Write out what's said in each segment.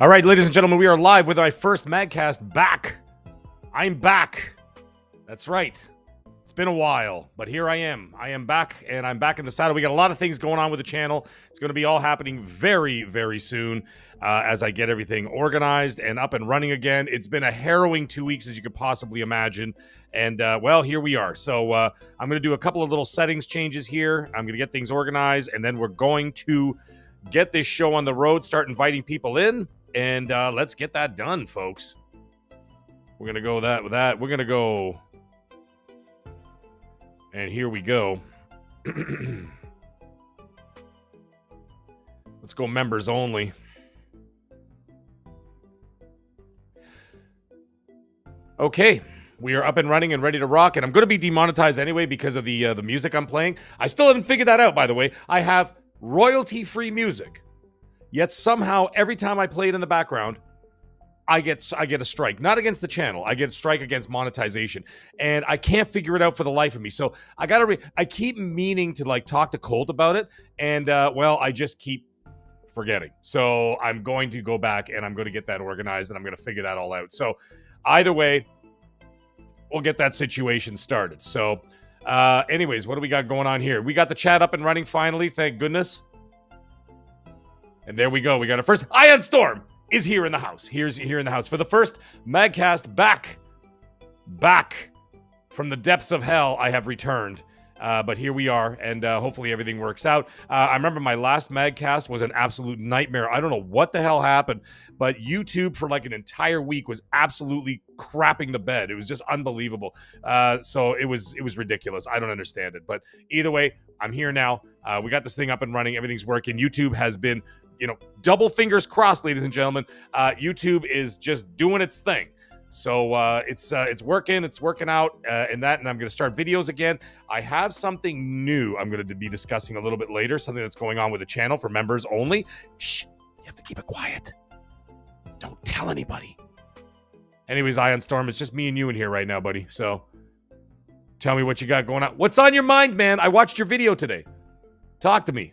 All right, ladies and gentlemen, we are live with my first MAGGcast back. I'm back. That's right. It's been a while, but here I am. I am back, and I'm back in the saddle. We got a lot of things going on with the channel. It's going to be all happening very, very soon as I get everything organized and up and running again. It's been a harrowing 2 weeks, as you could possibly imagine. And, well, here we are. So I'm going to do a couple of little settings changes here. I'm going to get things organized, and then we're going to get this show on the road, start inviting people in, and let's get that done, folks. We're going to go with that. We're going to go... And here we go. Let's go members only. Okay, we are up and running and ready to rock. And I'm going to be demonetized anyway because of the music I'm playing. I still haven't figured that out, by the way. I have royalty-free music. Yet somehow, every time I play it in the background, I get a strike. Not against the channel. I get a strike against monetization. And I can't figure it out for the life of me. So I keep meaning to talk to Colt about it. And well, I just keep forgetting. So I'm going to go back and I'm going to get that organized and I'm going to figure that all out. So either way, we'll get that situation started. So anyways, what do we got going on here? We got the chat up and running finally. Thank goodness. And there we go. We got our first Ion Storm is here in the house. Here's here in the house for the first MAGGcast back from the depths of hell. I have returned, but here we are, and hopefully everything works out. I remember my last MAGGcast was an absolute nightmare. I don't know what the hell happened, but YouTube for like an entire week was absolutely crapping the bed. It was just unbelievable. So it was ridiculous. I don't understand it, but either way, I'm here now. We got this thing up and running. Everything's working. YouTube has been, double fingers crossed, ladies and gentlemen. YouTube is just doing its thing. So it's working out, and I'm going to start videos again. I have something new I'm going to be discussing a little bit later, something that's going on with the channel for members only. Shh, you have to keep it quiet. Don't tell anybody. Anyways, Ion Storm, it's just me and you in here right now, buddy. So tell me what you got going on. What's on your mind, man? I watched your video today. Talk to me.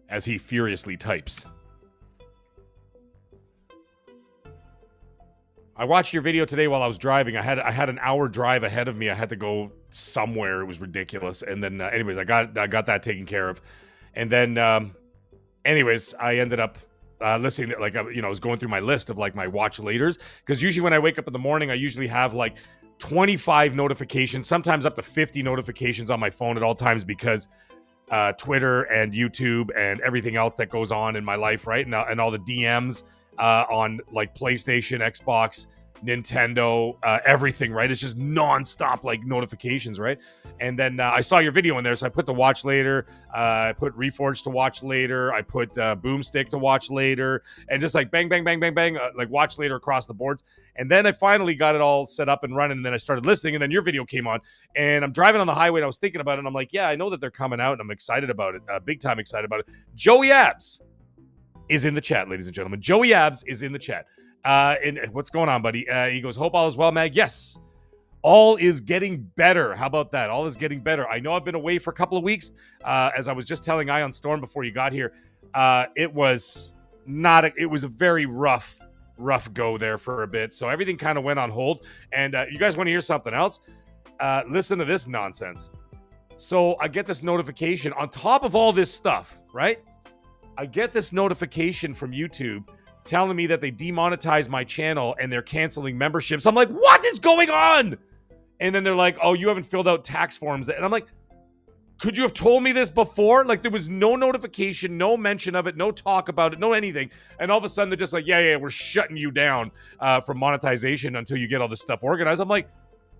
As he furiously types. I watched your video today while I was driving. I had an hour drive ahead of me. I had to go somewhere. It was ridiculous. And then, anyways, I got that taken care of. And then, anyways, I ended up listening. I was going through my list of my watch laters, because usually when I wake up in the morning, I usually have 25 notifications, sometimes up to 50 notifications on my phone at all times, because Twitter and YouTube and everything else that goes on in my life, right? And all the DMs on PlayStation, Xbox, Nintendo, everything, right? It's just nonstop notifications, right? And then I saw your video in there, so I put the watch later, I put Reforged to watch later, I put Boomstick to watch later, and just bang, bang, bang, bang, bang, watch later across the boards. And then I finally got it all set up and running, and then I started listening, and then your video came on, and I'm driving on the highway, and I was thinking about it, and I'm like, yeah, I know that they're coming out, and I'm excited about it, big time excited about it. Joey Abs is in the chat, ladies and gentlemen. Joey Abs is in the chat. And what's going on, buddy? He goes, hope all is well, Mag. Yes, all is getting better. How about that? All is getting better. I know I've been away for a couple of weeks. As I was just telling Ion Storm before you got here, it was a very rough go there for a bit. So everything kind of went on hold. And you guys want to hear something else? Listen to this nonsense. So I get this notification on top of all this stuff, right? I get this notification from YouTube telling me that they demonetized my channel and they're canceling memberships. I'm like, what is going on? And then they're like, oh, you haven't filled out tax forms. And I'm like, could you have told me this before? There was no notification, no mention of it, no talk about it, no anything. And all of a sudden they're just like, yeah, we're shutting you down from monetization until you get all this stuff organized. I'm like,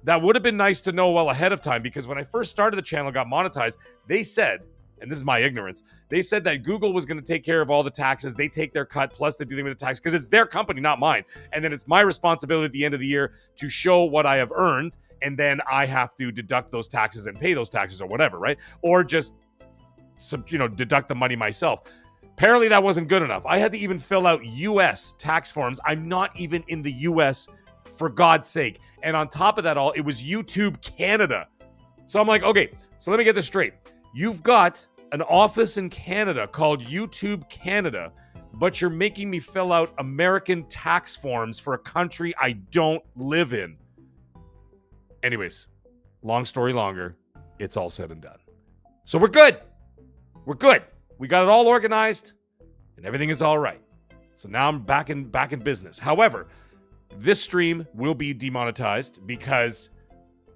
that would have been nice to know well ahead of time, because when I first started the channel, got monetized, they said, and this is my ignorance, they said that Google was going to take care of all the taxes. They take their cut, plus they're dealing with the tax, because it's their company, not mine. And then it's my responsibility at the end of the year to show what I have earned, and then I have to deduct those taxes and pay those taxes or whatever, right? Or just, deduct the money myself. Apparently that wasn't good enough. I had to even fill out U.S. tax forms. I'm not even in the U.S., for God's sake. And on top of that all, it was YouTube Canada. So I'm like, okay, so let me get this straight. You've got an office in Canada called YouTube Canada, but you're making me fill out American tax forms for a country I don't live in. Anyways, long story longer, it's all said and done. So we're good. We're good. We got it all organized, and everything is all right. So now I'm back in business. However, this stream will be demonetized because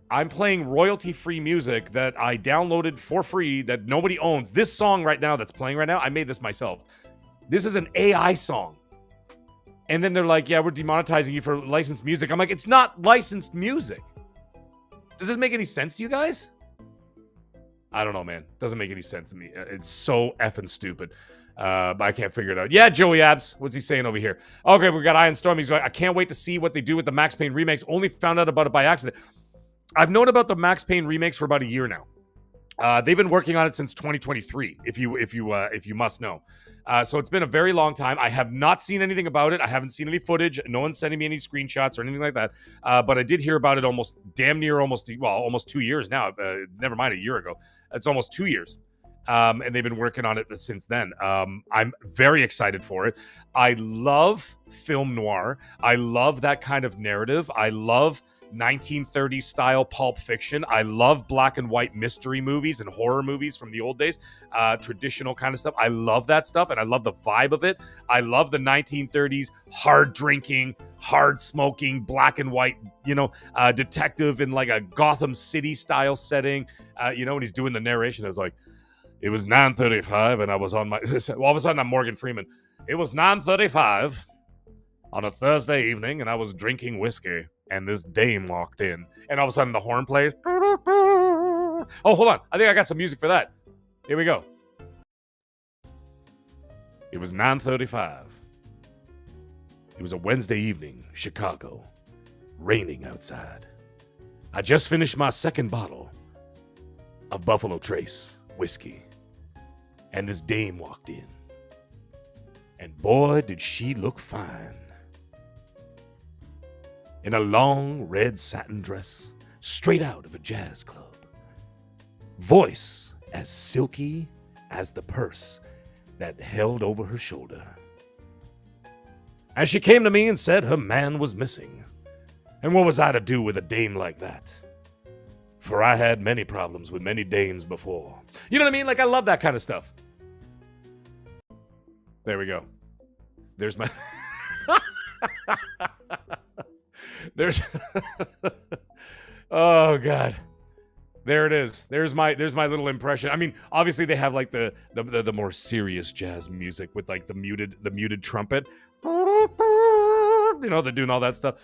I'm playing royalty-free music that I downloaded for free that nobody owns. This song right now that's playing right now, I made this myself. This is an AI song. And then they're like, yeah, we're demonetizing you for licensed music. I'm like, it's not licensed music. Does this make any sense to you guys? I don't know, man. Doesn't make any sense to me. It's so effing stupid. But I can't figure it out. Yeah, Joey Abs. What's he saying over here? Okay, we got Iron Storm. He's going, I can't wait to see what they do with the Max Payne remakes. Only found out about it by accident. I've known about the Max Payne remakes for about a year now. They've been working on it since 2023, if you must know. So it's been a very long time. I have not seen anything about it. I haven't seen any footage. No one's sending me any screenshots or anything like that. But I did hear about it almost 2 years now. Never mind a year ago. It's almost 2 years. And they've been working on it since then. I'm very excited for it. I love film noir. I love that kind of narrative. I love 1930s style Pulp Fiction. I love black and white mystery movies and horror movies from the old days, traditional kind of stuff. I love that stuff, and I love the vibe of it. I love the 1930s hard drinking, hard smoking, black and white, detective in like a Gotham City style setting. When he's doing the narration, I was like, it was 9:35, and I was on my. All of a sudden, I'm Morgan Freeman. It was 9:35 on a Thursday evening, and I was drinking whiskey. And this dame walked in, and all of a sudden the horn plays. Oh, hold on. I think I got some music for that. Here we go. It was 9:35. It was a Wednesday evening, Chicago. Raining outside. I just finished my second bottle of Buffalo Trace whiskey. And this dame walked in. And boy, did she look fine. In a long red satin dress, straight out of a jazz club. Voice as silky as the purse that held over her shoulder. As she came to me and said her man was missing. And what was I to do with a dame like that? For I had many problems with many dames before. You know what I mean? Like, I love that kind of stuff. There we go. There's my... There's oh god, there it is. There's my little impression. I mean, obviously they have like the more serious jazz music with like the muted trumpet. They're doing all that stuff.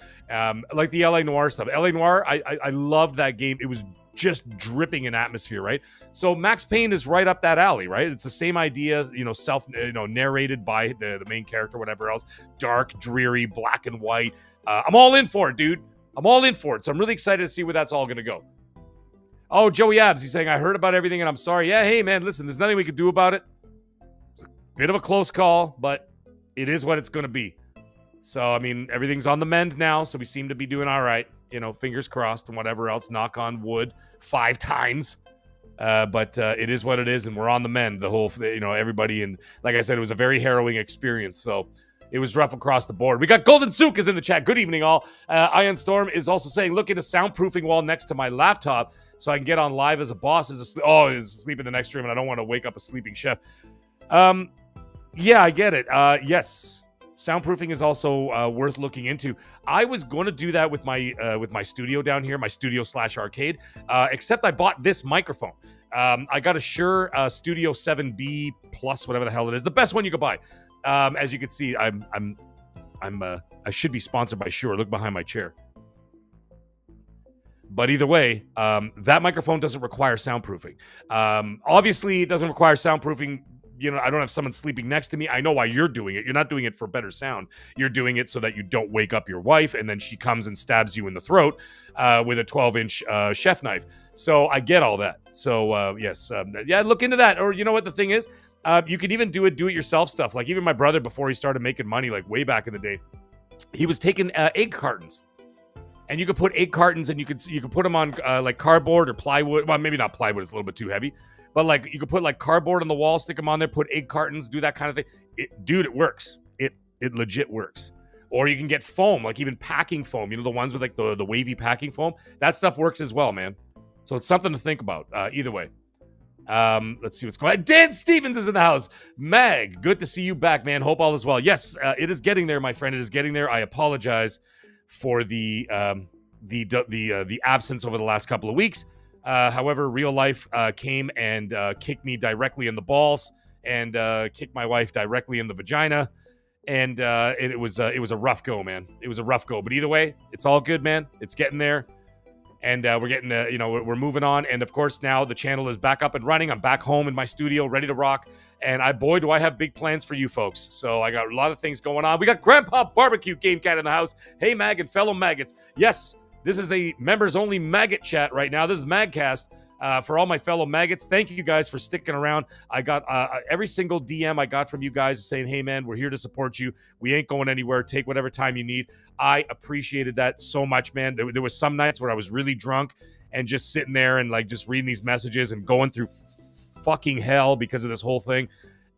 Like the LA Noire stuff. LA Noire, I loved that game. It was just dripping in atmosphere, right? So Max Payne is right up that alley, right? It's the same idea, narrated by the main character, whatever else. Dark, dreary, black and white. I'm all in for it, dude. I'm all in for it. So I'm really excited to see where that's all going to go. Oh, Joey Abs, he's saying, I heard about everything and I'm sorry. Yeah, hey, man, listen, there's nothing we can do about it. It's a bit of a close call, but it is what it's going to be. So, I mean, everything's on the mend now, so we seem to be doing all right. Fingers crossed and whatever else, knock on wood 5 times. But it is what it is, and we're on the mend. The whole, everybody. And like I said, it was a very harrowing experience. So it was rough across the board. We got Golden Souk is in the chat. Good evening, all. Iron Storm is also saying, look at a soundproofing wall next to my laptop so I can get on live as a boss. Is asleep in the next room, and I don't want to wake up a sleeping chef. Yeah, I get it. Yes. Soundproofing is also worth looking into. I was going to do that with my studio down here, my studio/arcade, except I bought this microphone. I got a Shure Studio 7B Plus, whatever the hell it is, the best one you could buy. As you can see, I should be sponsored by Shure. Look behind my chair. But either way, that microphone doesn't require soundproofing. Obviously, it doesn't require soundproofing. I don't have someone sleeping next to me. I know why you're doing it. You're not doing it for better sound. You're doing it so that you don't wake up your wife and then she comes and stabs you in the throat with a 12-inch chef knife. So I get all that. So yes, look into that. Or you know what the thing is? You can even do it yourself stuff. Like even my brother, before he started making money, like way back in the day, he was taking egg cartons. And you could put egg cartons and you could put them on like cardboard or plywood. Well, maybe not plywood. It's a little bit too heavy. But like you could put like cardboard on the wall, stick them on there, put egg cartons, do that kind of thing. Dude, it works. It legit works. Or you can get foam, like even packing foam. You know, the ones with like the wavy packing foam. That stuff works as well, man. So it's something to think about. Either way. Let's see what's going on. Dan Stevens is in the house. Mag, good to see you back, man. Hope all is well. Yes, it is getting there, my friend. It is getting there. I apologize for the absence over the last couple of weeks. However, real life came and kicked me directly in the balls and kicked my wife directly in the vagina. And it was a rough go, man. It was a rough go. But either way, it's all good, man. It's getting there. And we're getting, we're moving on. And of course, now the channel is back up and running. I'm back home in my studio, ready to rock. And boy, do I have big plans for you folks. So I got a lot of things going on. We got Grandpa Barbecue Game Cat in the house. Hey, Mag and fellow maggots. Yes, this is a members-only maggot chat right now. This is MAGGcast. For all my fellow maggots, thank you guys for sticking around. I got every single DM I got from you guys saying, hey, man, we're here to support you. We ain't going anywhere. Take whatever time you need. I appreciated that so much, man. There was some nights where I was really drunk and just sitting there and like just reading these messages and going through fucking hell because of this whole thing.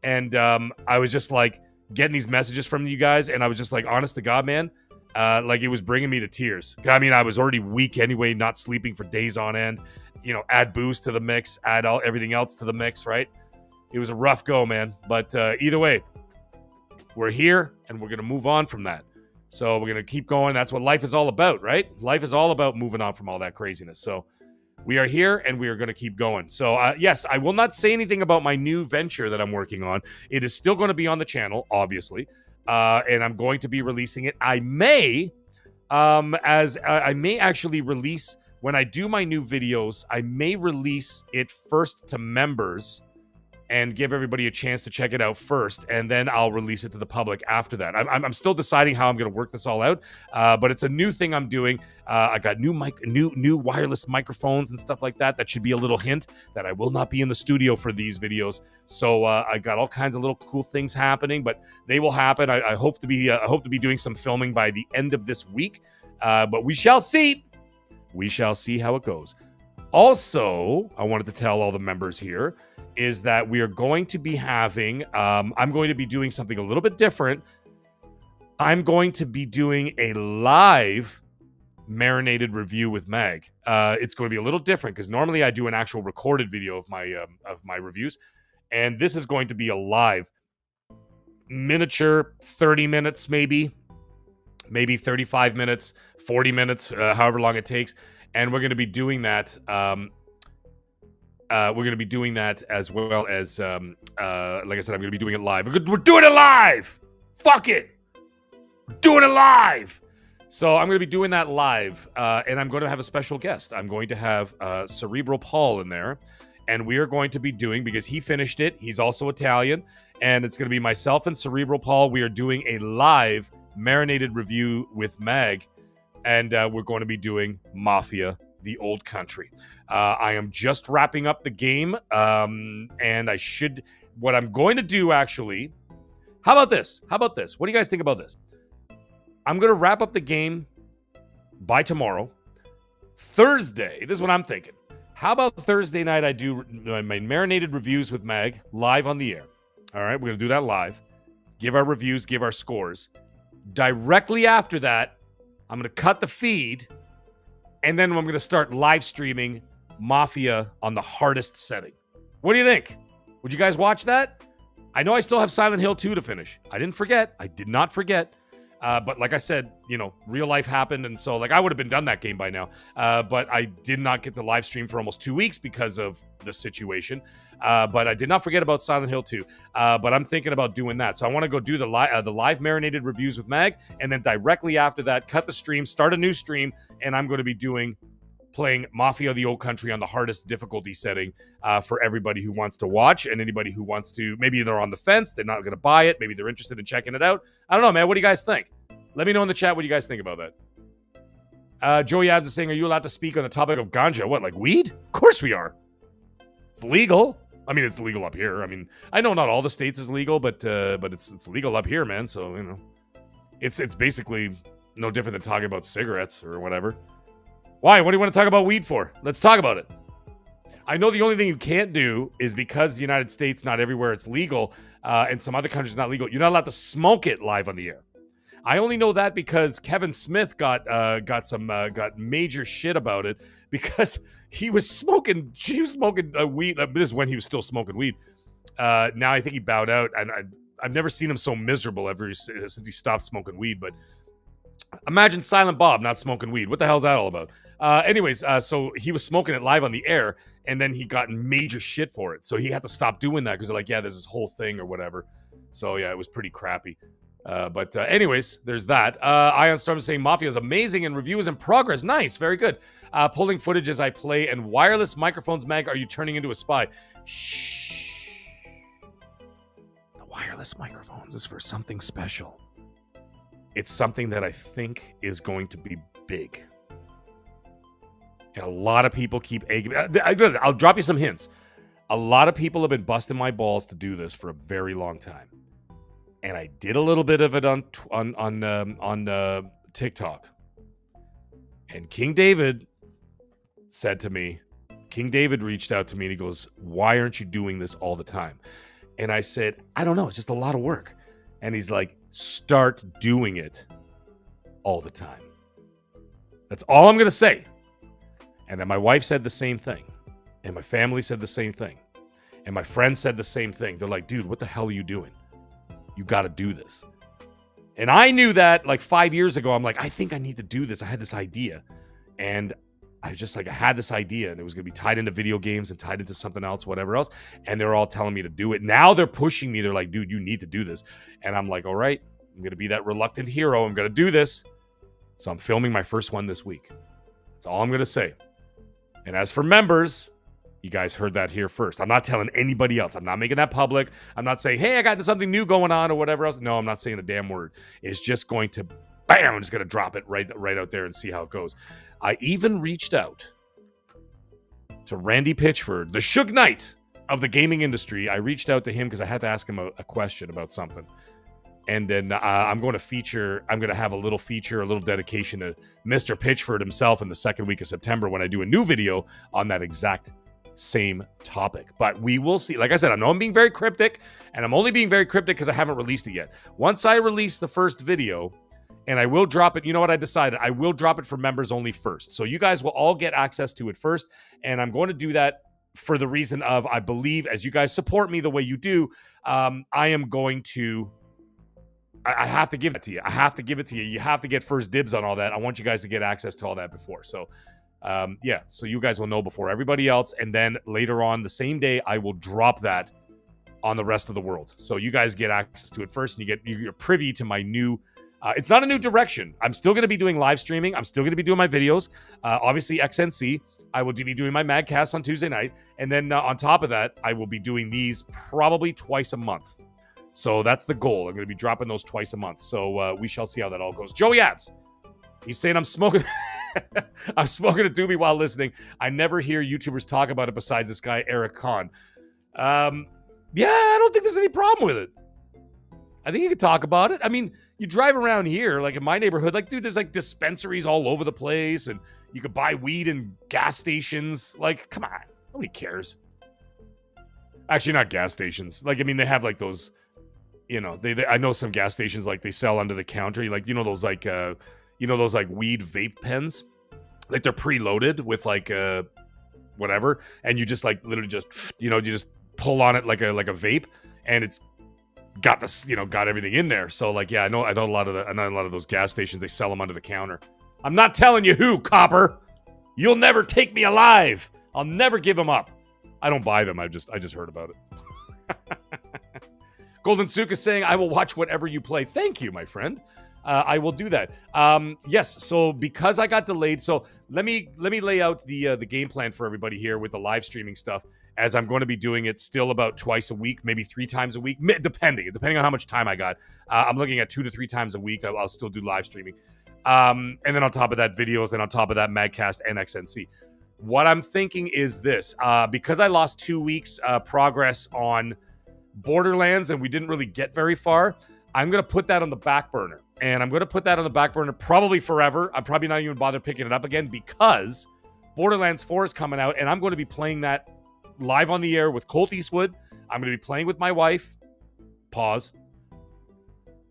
And I was just like getting these messages from you guys. And I was just like, honest to God, man, like it was bringing me to tears. I mean, I was already weak anyway, not sleeping for days on end. You know, add booze to the mix, add everything else to the mix, right? It was a rough go, man. But either way, we're here and we're going to move on from that. So we're going to keep going. That's what life is all about, right? Life is all about moving on from all that craziness. So we are here and we are going to keep going. So yes, I will not say anything about my new venture that I'm working on. It is still going to be on the channel, obviously. And I'm going to be releasing it. I may actually release... When I do my new videos, I may release it first to members and give everybody a chance to check it out first, and then I'll release it to the public after that. I'm still deciding how I'm going to work this all out, but it's a new thing I'm doing. I got new wireless microphones and stuff like that. That should be a little hint that I will not be in the studio for these videos. So I got all kinds of little cool things happening, but they will happen. I hope to be doing some filming by the end of this week, but we shall see. We shall see how it goes. Also, I wanted to tell all the members here is that we are going to be having, I'm going to be doing something a little bit different. I'm going to be doing a live marinated review with Mag. It's going to be a little different because normally I do an actual recorded video of my reviews. And this is going to be a live miniature 30 minutes, maybe 35 minutes, 40 minutes, however long it takes. And we're going to be doing that. We're going to be doing that as well as, like I said, I'm going to be doing it live. We're doing it live. Fuck it. We're doing it live. So I'm going to be doing that live. And I'm going to have a special guest. I'm going to have Cerebral Paul in there. And we are going to be doing, because he finished it. He's also Italian. And it's going to be myself and Cerebral Paul. We are doing a live marinated review with Mag, and we're going to be doing Mafia: The Old Country. I am just wrapping up the game, and what I'm going to do actually, how about this? What do you guys think about this? I'm going to wrap up the game by tomorrow. Thursday, this is what I'm thinking. How about Thursday night I do my marinated reviews with Mag live on the air? All right, we're going to do that live. Give our reviews, give our scores. Directly after that, I'm going to cut the feed, and then I'm going to start live streaming Mafia on the hardest setting. What do you think? Would you guys watch that? I know I still have Silent Hill 2 to finish. I didn't forget. I did not forget. But like I said, real life happened, and so I would have been done that game by now. But I did not get to live stream for almost 2 weeks because of the situation. But I did not forget about Silent Hill 2. But I'm thinking about doing that. So I want to go do the live marinated reviews with Mag, and then directly after that, cut the stream, start a new stream, and I'm going to be playing Mafia: The Old Country on the hardest difficulty setting for everybody who wants to watch, and anybody who wants to, maybe they're on the fence, they're not going to buy it, maybe they're interested in checking it out. I don't know, man. What do you guys think? Let me know in the chat what you guys think about that. Joey Abs is saying, are you allowed to speak on the topic of ganja? What, like weed? Of course we are. It's legal. I mean, it's legal up here. I mean, I know not all the states is legal, but it's legal up here, man. So, it's basically no different than talking about cigarettes or whatever. Why? What do you want to talk about weed for? Let's talk about it. I know the only thing you can't do is because the United States, not everywhere it's legal, and some other countries not legal, you're not allowed to smoke it live on the air. I only know that because Kevin Smith got major shit about it because he was smoking weed. This is when he was still smoking weed. Now I think he bowed out, and I've never seen him so miserable since he stopped smoking weed. But imagine Silent Bob not smoking weed. What the hell's that all about? So he was smoking it live on the air, and then he got major shit for it. So he had to stop doing that because they're like, yeah, there's this whole thing or whatever. So yeah, it was pretty crappy. But anyways, there's that. Ion Storm is saying Mafia is amazing and review is in progress. Nice, very good. Pulling footage as I play and wireless microphones. Mag, are you turning into a spy? Shh. The wireless microphones is for something special. It's something that I think is going to be big. And a lot of people keep egging. I'll drop you some hints. A lot of people have been busting my balls to do this for a very long time. And I did a little bit of it on TikTok. And King David reached out to me and he goes, why aren't you doing this all the time? And I said, I don't know. It's just a lot of work. And he's like, start doing it all the time. That's all I'm going to say. And then my wife said the same thing. And my family said the same thing. And my friends said the same thing. They're like, dude, what the hell are you doing? You got to do this. And I knew that like 5 years ago. I'm like, I think I need to do this. I had this idea. And I was just like, I had this idea and it was going to be tied into video games and tied into something else, whatever else. And they're all telling me to do it. Now they're pushing me. They're like, dude, you need to do this. And I'm like, all right, I'm going to be that reluctant hero. I'm going to do this. So I'm filming my first one this week. That's all I'm going to say. And as for members, you guys heard that here first. I'm not telling anybody else. I'm not making that public. I'm not saying, hey, I got something new going on or whatever else. No, I'm not saying a damn word. It's just going to, bam, I'm just going to drop it right out there and see how it goes. I even reached out to Randy Pitchford, the Suge Knight of the gaming industry. I reached out to him because I had to ask him a question about something. And then I'm going to have a little feature, a little dedication to Mr. Pitchford himself in the second week of September when I do a new video on that exact same topic. But we will see. Like I said, I know I'm being very cryptic, and I'm only being very cryptic because I haven't released it yet. Once I release the first video, and I will drop it, you know what I decided? I will drop it for members only first. So you guys will all get access to it first, and I'm going to do that for the reason of, I believe, as you guys support me the way you do, I am going to, I have to give it to you. I have to give it to you. You have to get first dibs on all that. I want you guys to get access to all that before. So yeah, so you guys will know before everybody else. And then later on the same day, I will drop that on the rest of the world. So you guys get access to it first, and you're privy to my new, it's not a new direction. I'm still going to be doing live streaming. I'm still going to be doing my videos. Obviously XNC. I will be doing my MAGGcast on Tuesday night. And then on top of that, I will be doing these probably twice a month. So that's the goal. I'm going to be dropping those twice a month. So we shall see how that all goes. Joey Abs. He's saying I'm smoking. I'm smoking a doobie while listening. I never hear YouTubers talk about it besides this guy, Eric Kahn. Yeah, I don't think there's any problem with it. I think you could talk about it. I mean, you drive around here, like in my neighborhood, like, dude, there's like dispensaries all over the place, and you could buy weed in gas stations. Like, come on. Nobody cares. Actually, not gas stations. Like, I mean, they have like those, you know, I know some gas stations, like they sell under the counter. Like, those like weed vape pens, like they're preloaded with like whatever, and you just like literally just, you just pull on it like a vape, and it's got this, got everything in there. So like, yeah, I know a lot of those gas stations, they sell them under the counter. I'm not telling you who, copper. You'll never take me alive. I'll never give them up. I don't buy them. I just heard about it. Golden Sook is saying, I will watch whatever you play. Thank you, my friend. I will do that. Yes, so because I got delayed, so let me lay out the game plan for everybody here with the live streaming stuff, as I'm going to be doing it still about twice a week, maybe 3 times a week, depending on how much time I got. I'm looking at 2 to 3 times a week. I'll still do live streaming. And then on top of that, videos, and on top of that, MAGGcast and XNC. What I'm thinking is this, because I lost 2 weeks progress on Borderlands and we didn't really get very far, I'm going to put that on the back burner. And I'm going to put that on the back burner probably forever. I'm probably not even bother picking it up again because Borderlands 4 is coming out, and I'm going to be playing that live on the air with Colt Eastwood. I'm going to be playing with my wife. Pause.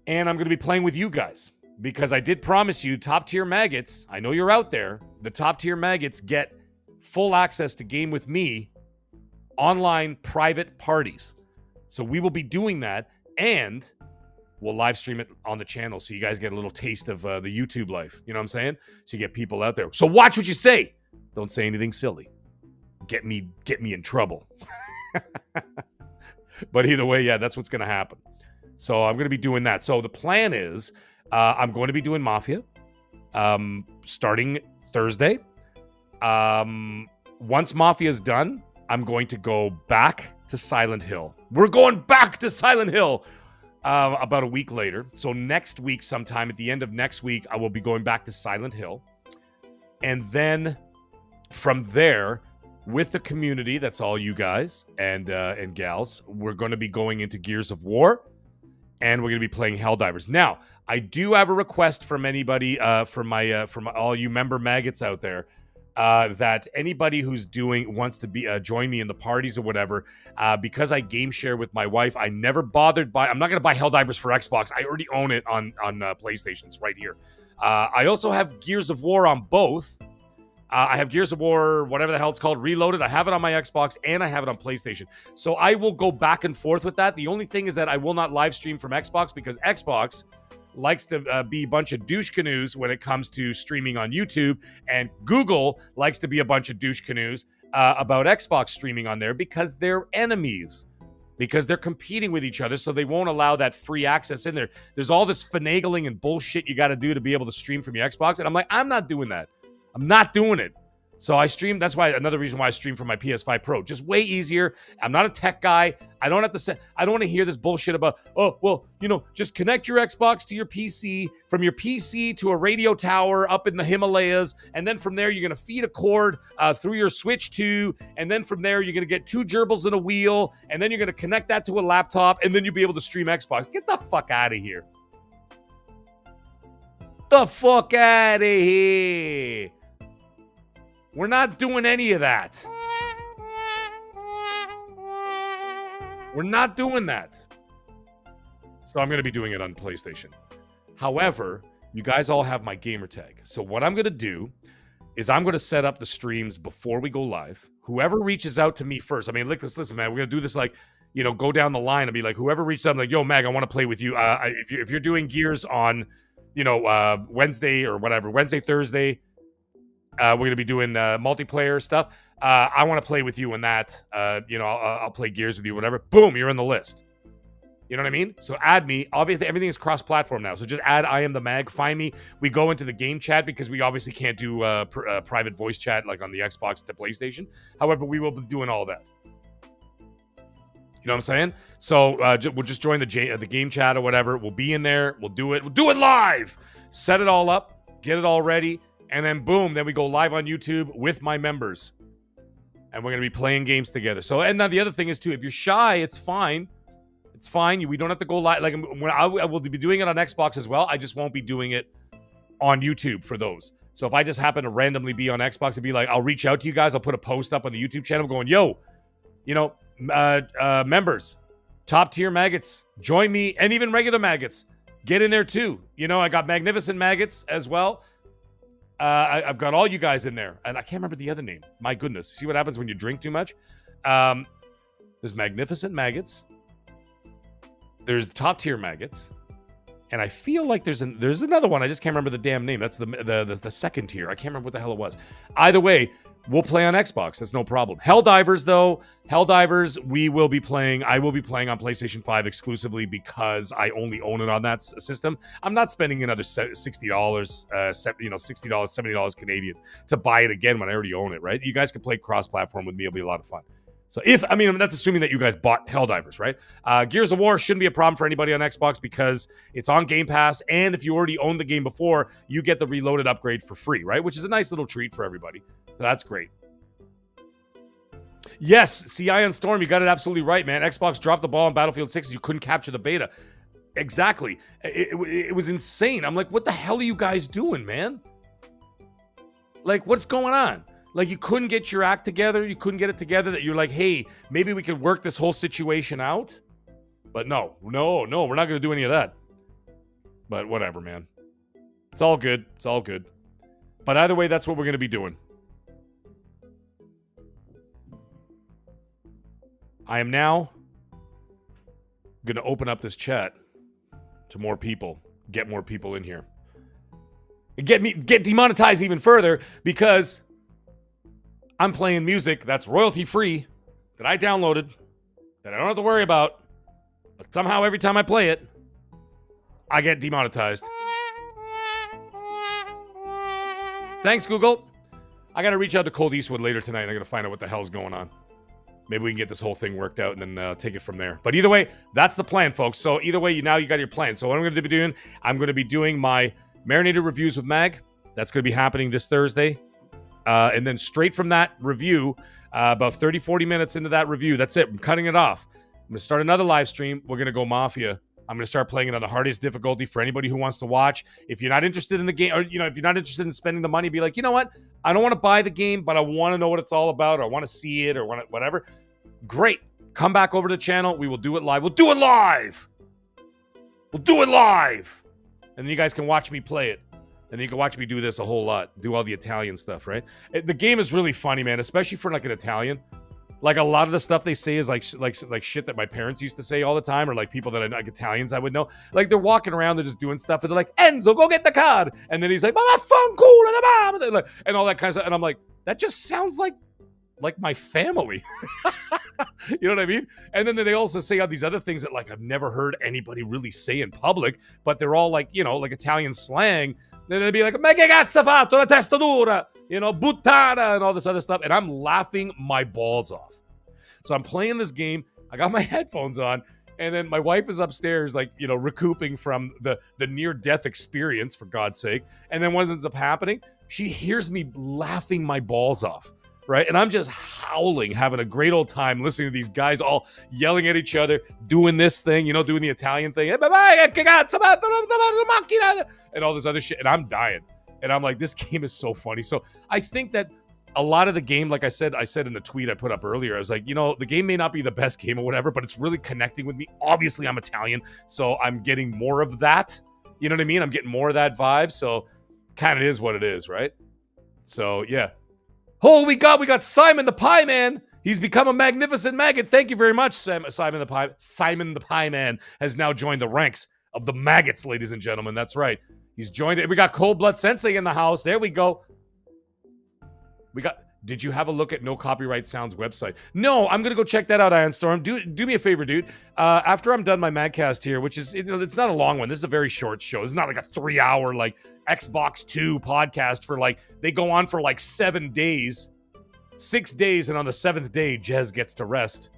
And I'm going to be playing with you guys. Because I did promise you, top tier maggots, I know you're out there, the top tier maggots get full access to Game With Me online private parties. So we will be doing that, and we'll live stream it on the channel so you guys get a little taste of the YouTube life. You know what I'm saying? So you get people out there. So watch what you say. Don't say anything silly. Get me in trouble. But either way, yeah, that's what's going to happen. So I'm going to be doing that. So the plan is I'm going to be doing Mafia starting Thursday. Once Mafia is done, I'm going to go back to Silent Hill. We're going back to Silent Hill about a week later. So next week, sometime at the end of next week, I will be going back to Silent Hill. And then from there, with the community, that's all you guys and gals, we're going to be going into Gears of War, and we're going to be playing Helldivers. Now, I do have a request from anybody, from all you member maggots out there, that anybody who's wants to be join me in the parties or whatever, because I game share with my wife, I never bothered I'm not going to buy Helldivers for Xbox. I already own it on PlayStation. It's right here. I also have Gears of War on both. I have Gears of War, whatever the hell it's called, Reloaded. I have it on my Xbox, and I have it on PlayStation. So I will go back and forth with that. The only thing is that I will not live stream from Xbox, because Xbox likes to be a bunch of douche canoes when it comes to streaming on YouTube, and Google likes to be a bunch of douche canoes about Xbox streaming on there, because they're enemies, because they're competing with each other, so they won't allow that free access in there. There's all this finagling and bullshit you got to do to be able to stream from your Xbox, and I'm like, I'm not doing that. I'm not doing it. So I stream. That's why another reason why I stream from my PS5 Pro. Just way easier. I'm not a tech guy. I don't have to say. I don't want to hear this bullshit about, oh, well, just connect your Xbox to your PC, from your PC to a radio tower up in the Himalayas, and then from there you're gonna feed a cord through your Switch 2, and then from there you're gonna get 2 gerbils and a wheel, and then you're gonna connect that to a laptop, and then you'll be able to stream Xbox. Get the fuck out of here. The fuck out of here. We're not doing any of that. We're not doing that. So I'm going to be doing it on PlayStation. However, you guys all have my gamer tag. So what I'm going to do is I'm going to set up the streams before we go live. Whoever reaches out to me first. I mean, listen, man, we're going to do this like, go down the line and be like, whoever reaches out, I'm like, yo, Mag, I want to play with you. If you're doing Gears on, Wednesday or whatever, Wednesday, Thursday, we're going to be doing multiplayer stuff. I want to play with you in that. I'll play Gears with you, whatever. Boom, you're in the list. You know what I mean? So add me. Obviously, everything is cross-platform now. So just add I am the Mag. Find me. We go into the game chat, because we obviously can't do private voice chat like on the Xbox to PlayStation. However, we will be doing all that. You know what I'm saying? So we'll just join the game chat or whatever. We'll be in there. We'll do it. We'll do it live. Set it all up. Get it all ready. And then boom, then we go live on YouTube with my members. And we're going to be playing games together. So, and now the other thing is too, if you're shy, it's fine. It's fine. We don't have to go live. Like, I will be doing it on Xbox as well. I just won't be doing it on YouTube for those. So if I just happen to randomly be on Xbox and be like, I'll reach out to you guys. I'll put a post up on the YouTube channel going, yo, members, top tier maggots, join me, and even regular maggots, get in there too. I got magnificent maggots as well. I've got all you guys in there, and I can't remember the other name. My goodness, see what happens when you drink too much. There's magnificent maggots. There's top tier maggots, and I feel like there's another one. I just can't remember the damn name. That's the second tier. I can't remember what the hell it was. Either way, we'll play on Xbox. That's no problem. Helldivers, though. Helldivers, I will be playing on PlayStation 5 exclusively, because I only own it on that system. I'm not spending another $60, $60, $70 Canadian to buy it again when I already own it, right? You guys can play cross-platform with me. It'll be a lot of fun. So that's assuming that you guys bought Helldivers, right? Gears of War shouldn't be a problem for anybody on Xbox, because it's on Game Pass, and if you already owned the game before, you get the Reloaded upgrade for free, right? Which is a nice little treat for everybody. So that's great. Yes, CI on Storm, you got it absolutely right, man. Xbox dropped the ball on Battlefield 6. You couldn't capture the beta. Exactly. It was insane. I'm like, what the hell are you guys doing, man? Like, what's going on? Like, you couldn't get your act together. You couldn't get it together that you're like, hey, maybe we could work this whole situation out. But no, we're not going to do any of that. But whatever, man. It's all good. It's all good. But either way, that's what we're going to be doing. I am now going to open up this chat to more people. Get more people in here. And get demonetized even further because I'm playing music that's royalty free that I downloaded that I don't have to worry about. But somehow every time I play it, I get demonetized. Thanks, Google. I got to reach out to Cold Eastwood later tonight and I got to find out what the hell's going on. Maybe we can get this whole thing worked out and then take it from there. But either way, that's the plan, folks. So either way, now you got your plan. So what I'm going to be doing, I'm going to be doing my Marinated Reviews with Mag. That's going to be happening this Thursday. And then straight from that review, about 30, 40 minutes into that review, that's it. I'm cutting it off. I'm going to start another live stream. We're going to go Mafia. I'm going to start playing it on the hardest difficulty for anybody who wants to watch. If you're not interested in the game, or if you're not interested in spending the money, be like, you know what? I don't want to buy the game, but I want to know what it's all about, or I want to see it, or whatever. Great. Come back over to the channel. We will do it live. We'll do it live. We'll do it live. And then you guys can watch me play it. And then you can watch me do this a whole lot. Do all the Italian stuff, right? The game is really funny, man, especially for like an Italian. Like a lot of the stuff they say is like shit that my parents used to say all the time, or like people that like Italians I would know. Like they're walking around, they're just doing stuff, and they're like, Enzo, go get the card. And then he's like, and all that kind of stuff. And I'm like, that just sounds like my family. You know what I mean? And then they also say all these other things that like I've never heard anybody really say in public, but they're all like, you know, like Italian slang. Then they'd be like, ma che cazzo fatto la testa dura, you know, buttana, and all this other stuff. And I'm laughing my balls off. So I'm playing this game. I got my headphones on. And then my wife is upstairs, like, you know, recouping from the near-death experience, for God's sake. And then what ends up happening, she hears me laughing my balls off. Right? And I'm just howling, having a great old time listening to these guys all yelling at each other, doing this thing, you know, doing the Italian thing, and all this other shit. And I'm dying. And I'm like, this game is so funny. So I think that a lot of the game, like I said in the tweet I put up earlier, I was like, you know, the game may not be the best game or whatever, but it's really connecting with me. Obviously, I'm Italian, so I'm getting more of that. You know what I mean? I'm getting more of that vibe. So kind of is what it is, right? So, yeah. Oh, we got Simon the Pie Man. He's become a magnificent maggot. Thank you very much, Simon the Pie. Simon the Pie Man has now joined the ranks of the maggots, ladies and gentlemen. That's right. He's joined it. We got Cold Blood Sensei in the house. There we go. Did you have a look at No Copyright Sound's website? No, I'm gonna go check that out, Iron Storm. Do me a favor, dude. After I'm done my MAGGcast here, which is, it's not a long one. This is a very short show. This is not like a 3-hour like Xbox 2 podcast for like, they go on for like 7 days, 6 days, and on the 7th day, Jez gets to rest.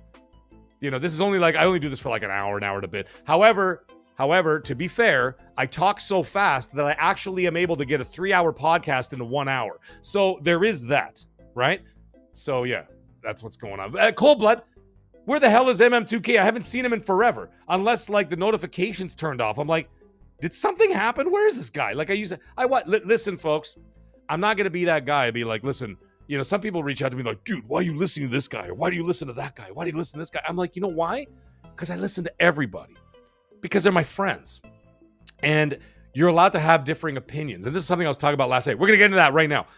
You know, this is only like, I only do this for like an hour and a bit. However, to be fair, I talk so fast that I actually am able to get a 3-hour podcast into 1 hour. So there is that. Right? So, yeah, that's what's going on. Cold Blood, where the hell is MM2K? I haven't seen him in forever. Unless, like, the notifications turned off. I'm like, did something happen? Where is this guy? Like, listen, folks, I'm not going to be that guy. I'd be like, listen, you know, some people reach out to me like, dude, why are you listening to this guy? Or why do you listen to that guy? Why do you listen to this guy? I'm like, you know why? Because I listen to everybody. Because they're my friends. And you're allowed to have differing opinions. And this is something I was talking about last night. We're going to get into that right now.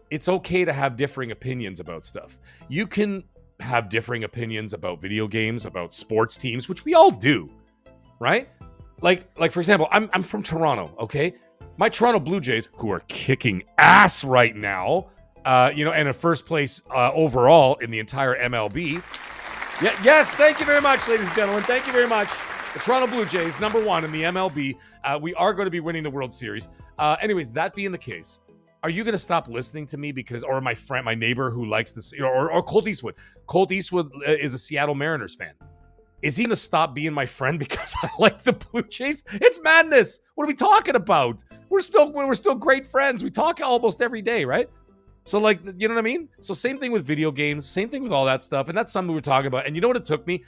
It's okay to have differing opinions about stuff. You can have differing opinions about video games, about sports teams, which we all do, right? Like for example, I'm from Toronto, okay? My Toronto Blue Jays, who are kicking ass right now, you know, and in first place overall in the entire MLB. Yes, thank you very much, ladies and gentlemen. Thank you very much. The Toronto Blue Jays, #1 in the MLB. We are going to be winning the World Series. Anyways, that being the case, are you going to stop listening to me because, or my neighbor who likes this, or Colt Eastwood? Colt Eastwood is a Seattle Mariners fan. Is he going to stop being my friend because I like the Blue Jays? It's madness. What are we talking about? We're still great friends. We talk almost every day, right? So, like, you know what I mean? So same thing with video games, same thing with all that stuff, and that's something we're talking about. And you know what it took me?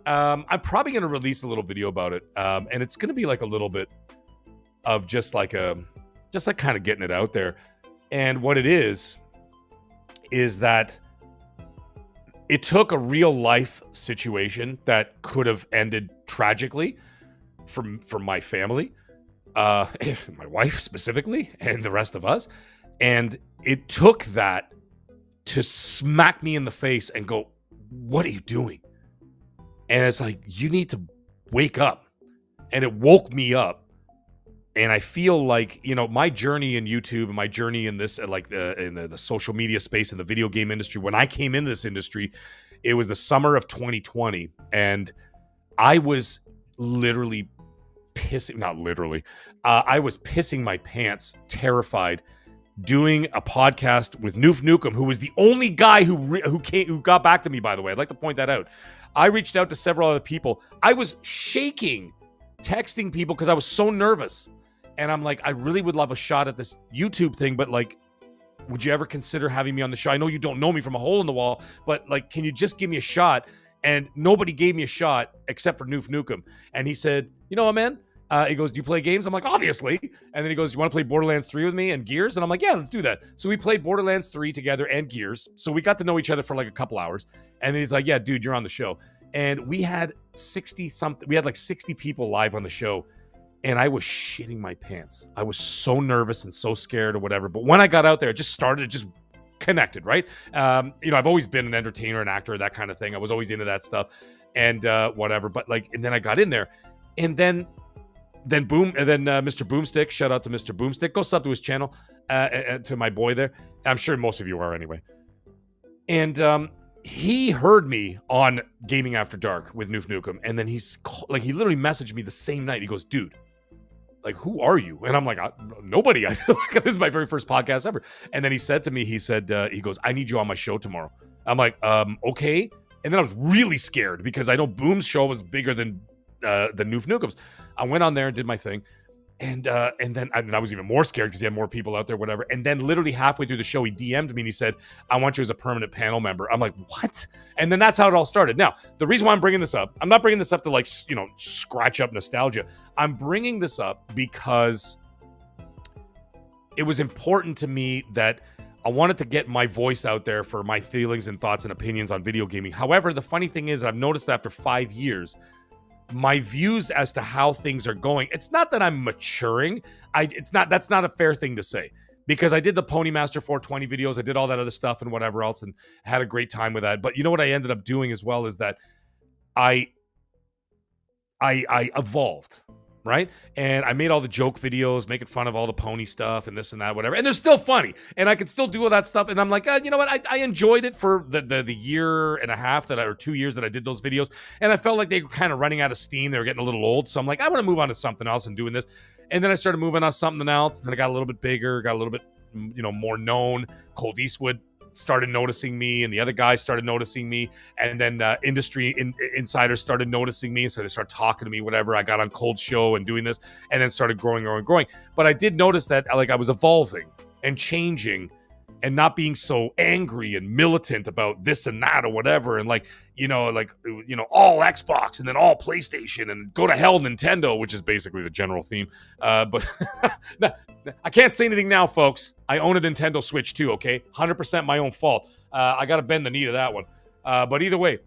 I'm probably going to release a little video about it, and it's going to be like a little bit of just like kind of getting it out there. And what it is is that it took a real life situation that could have ended tragically for my family, my wife specifically, and the rest of us. And it took that to smack me in the face and go, what are you doing? And it's like, you need to wake up. And it woke me up. And I feel like, you know, my journey in YouTube and my journey in this, like in the social media space and the video game industry, when I came into this industry, it was the summer of 2020. And I was literally I was pissing my pants, terrified, doing a podcast with Noof Nukem, who was the only guy who got back to me, by the way. I'd like to point that out. I reached out to several other people. I was shaking, texting people because I was so nervous. And I'm like, I really would love a shot at this YouTube thing, but like, would you ever consider having me on the show? I know you don't know me from a hole in the wall, but like, can you just give me a shot? And nobody gave me a shot except for Noof Nukem. And he said, you know what, man? He goes, do you play games? I'm like, obviously. And then he goes, you want to play Borderlands 3 with me and Gears? And I'm like, yeah, let's do that. So we played Borderlands 3 together and Gears. So we got to know each other for like a couple hours. And then he's like, yeah, dude, you're on the show. And we had 60 people live on the show. And I was shitting my pants. I was so nervous and so scared or whatever. But when I got out there, it just connected, right? You know, I've always been an entertainer, an actor, that kind of thing. I was always into that stuff and whatever. But like, and then I got in there, and then Mr. Boomstick, shout out to Mr. Boomstick. Go sub to his channel, to my boy there. I'm sure most of you are anyway. And he heard me on Gaming After Dark with Noof Nukem, and then he literally messaged me the same night. He goes, dude, like, who are you? And I'm like, nobody. This is my very first podcast ever. And then he said to me, he goes, I need you on my show tomorrow. I'm like, okay. And then I was really scared because I know Boom's show was bigger than Noof Nukem's. I went on there and did my thing. And then I was even more scared because he had more people out there, whatever. And then literally halfway through the show, he DM'd me and he said, I want you as a permanent panel member. I'm like, what? And then that's how it all started. Now, the reason why I'm bringing this up, I'm not bringing this up to like, you know, scratch up nostalgia. I'm bringing this up because it was important to me that I wanted to get my voice out there for my feelings and thoughts and opinions on video gaming. However, the funny thing is, I've noticed after 5 years, my views as to how things are going, it's not that I'm maturing. That's not a fair thing to say, because I did the Pony Master 420 videos. I did all that other stuff and whatever else and had a great time with that. But you know what I ended up doing as well is that I evolved, right? And I made all the joke videos, making fun of all the pony stuff and this and that, whatever. And they're still funny. And I could still do all that stuff. And I'm like, you know what? I enjoyed it for the year and a half or 2 years that I did those videos. And I felt like they were kind of running out of steam. They were getting a little old. So I'm like, I want to move on to something else and doing this. And then I started moving on to something else. And then I got a little bit bigger, got a little bit, you know, more known. Cold Eastwood started noticing me, and the other guys started noticing me, and then industry insiders started noticing me, so they started talking to me, whatever. I got on Cold Show and doing this, and then started growing. But I did notice that like I was evolving and changing and not being so angry and militant about this and that or whatever, and like all Xbox and then all PlayStation and go to hell Nintendo, which is basically the general theme. But I can't say anything now, folks. I own a Nintendo Switch too, okay? 100% my own fault. I got to bend the knee to that one. But either way,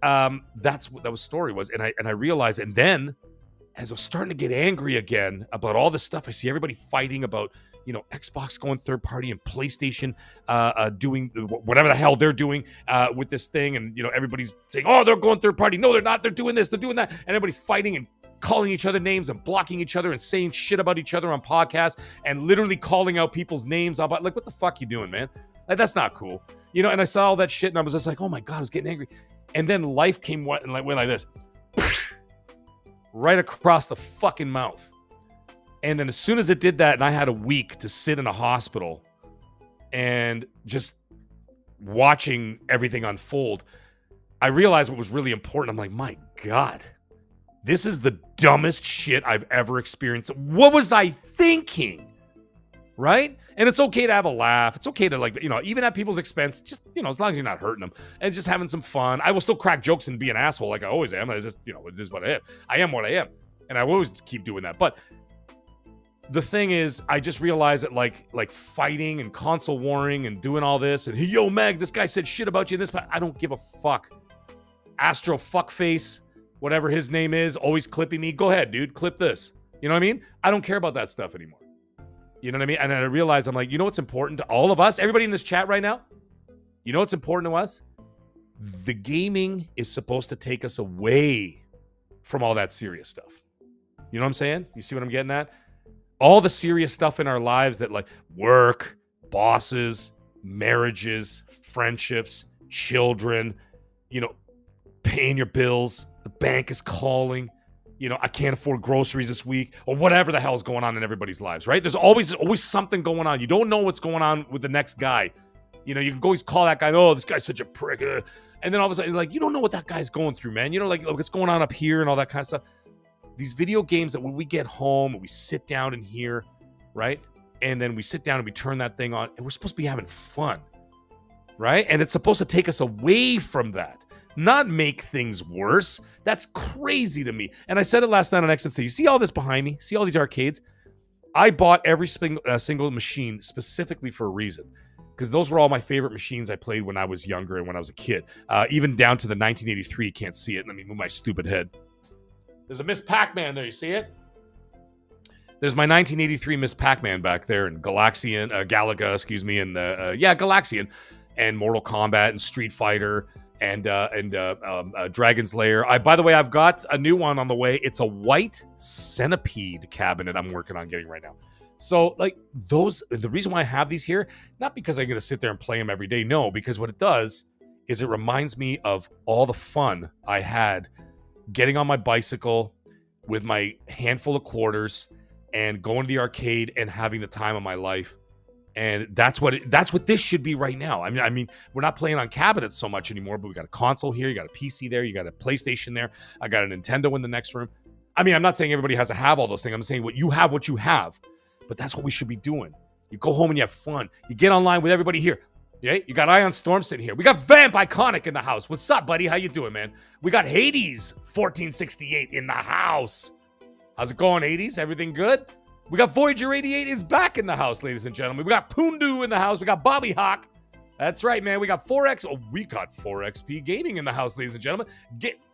that's what that story was. And I realized, and then as I was starting to get angry again about all this stuff, I see everybody fighting about, you know, Xbox going third party and PlayStation doing whatever the hell they're doing with this thing. And, you know, everybody's saying, oh, they're going third party. No, they're not. They're doing this. They're doing that. And everybody's fighting and calling each other names and blocking each other and saying shit about each other on podcasts and literally calling out people's names. Like, what the fuck you doing, man? Like, that's not cool. You know, and I saw all that shit and I was just like, oh my God, I was getting angry. And then life came and went like this. Right across the fucking mouth. And then as soon as it did that, and I had a week to sit in a hospital and just watching everything unfold, I realized what was really important. I'm like, my God, this is the dumbest shit I've ever experienced. What was I thinking? Right? And it's okay to have a laugh. It's okay to, like, you know, even at people's expense, just, you know, as long as you're not hurting them and just having some fun. I will still crack jokes and be an asshole like I always am. I just, you know, it is what I am. I am what I am. And I will always keep doing that. But the thing is, I just realized that like fighting and console warring and doing all this and, hey, yo, Mag, this guy said shit about you in this, but I don't give a fuck. Astro fuckface, whatever his name is, always clipping me. Go ahead, dude, clip this. You know what I mean? I don't care about that stuff anymore. You know what I mean? And I realize, I'm like, you know what's important to all of us? Everybody in this chat right now? You know what's important to us? The gaming is supposed to take us away from all that serious stuff. You know what I'm saying? You see what I'm getting at? All the serious stuff in our lives that, like, work, bosses, marriages, friendships, children, you know, paying your bills, the bank is calling, you know, I can't afford groceries this week, or whatever the hell is going on in everybody's lives, right? There's always something going on. You don't know what's going on with the next guy. You know, you can always call that guy, oh, this guy's such a prick. And then all of a sudden, like, you don't know what that guy's going through, man. You know, like what's going on up here and all that kind of stuff. These video games that when we get home and we sit down in here, right? And then we sit down and we turn that thing on and we're supposed to be having fun, right? And it's supposed to take us away from that, not make things worse. That's crazy to me. And I said it last night on XNC. You see all this behind me? See all these arcades? I bought every single machine specifically for a reason, because those were all my favorite machines I played when I was younger and when I was a kid. Even down to the 1983. You can't see it. Let me move my stupid head. There's a Miss Pac-Man there. You see it? There's my 1983 Miss Pac-Man back there, and Galaxian, Galaga, and Galaxian, and Mortal Kombat, and Street Fighter, and Dragon's Lair. By the way, I've got a new one on the way. It's a white centipede cabinet I'm working on getting right now. So, like, the reason why I have these here, not because I'm going to sit there and play them every day. No, because what it does is it reminds me of all the fun I had getting on my bicycle with my handful of quarters and going to the arcade and having the time of my life. And that's what this should be right now. I mean, we're not playing on cabinets so much anymore, but we got a console here, you got a PC there, you got a PlayStation there, I got a Nintendo in the next room. I mean, I'm not saying everybody has to have all those things. I'm saying what you have, but that's what we should be doing. You go home and you have fun. You get online with everybody here. Yeah, you got Ion Storm sitting here. We got Vamp Iconic in the house. What's up, buddy? How you doing, man? We got Hades 1468 in the house. How's it going, Hades? Everything good? We got Voyager 88 is back in the house, ladies and gentlemen. We got Poondu in the house. We got Bobby Hawk. That's right, man. We got 4X. Oh, we got 4XP Gaming in the house, ladies and gentlemen.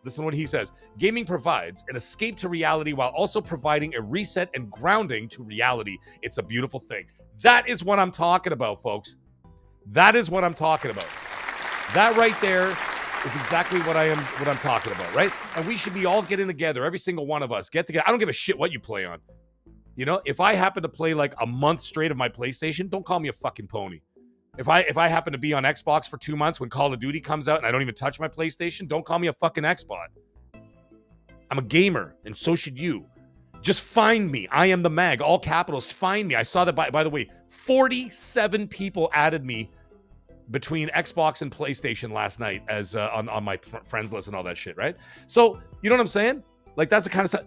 Listen to what he says. Gaming provides an escape to reality while also providing a reset and grounding to reality. It's a beautiful thing. That is what I'm talking about, folks. That is what I'm talking about. That right there is exactly what I'm talking about, right? And we should be all getting together, every single one of us. Get together. I don't give a shit what you play on. You know, if I happen to play like a month straight of my PlayStation, don't call me a fucking pony. If I happen to be on Xbox for 2 months when Call of Duty comes out and I don't even touch my PlayStation, don't call me a fucking Xbot. I'm a gamer, and so should you. Just find me. I am the Mag. All capitals. Find me. I saw that, by the way, 47 people added me between Xbox and PlayStation last night as on my friends list and all that shit, right? So, you know what I'm saying? Like, that's the kind of stuff.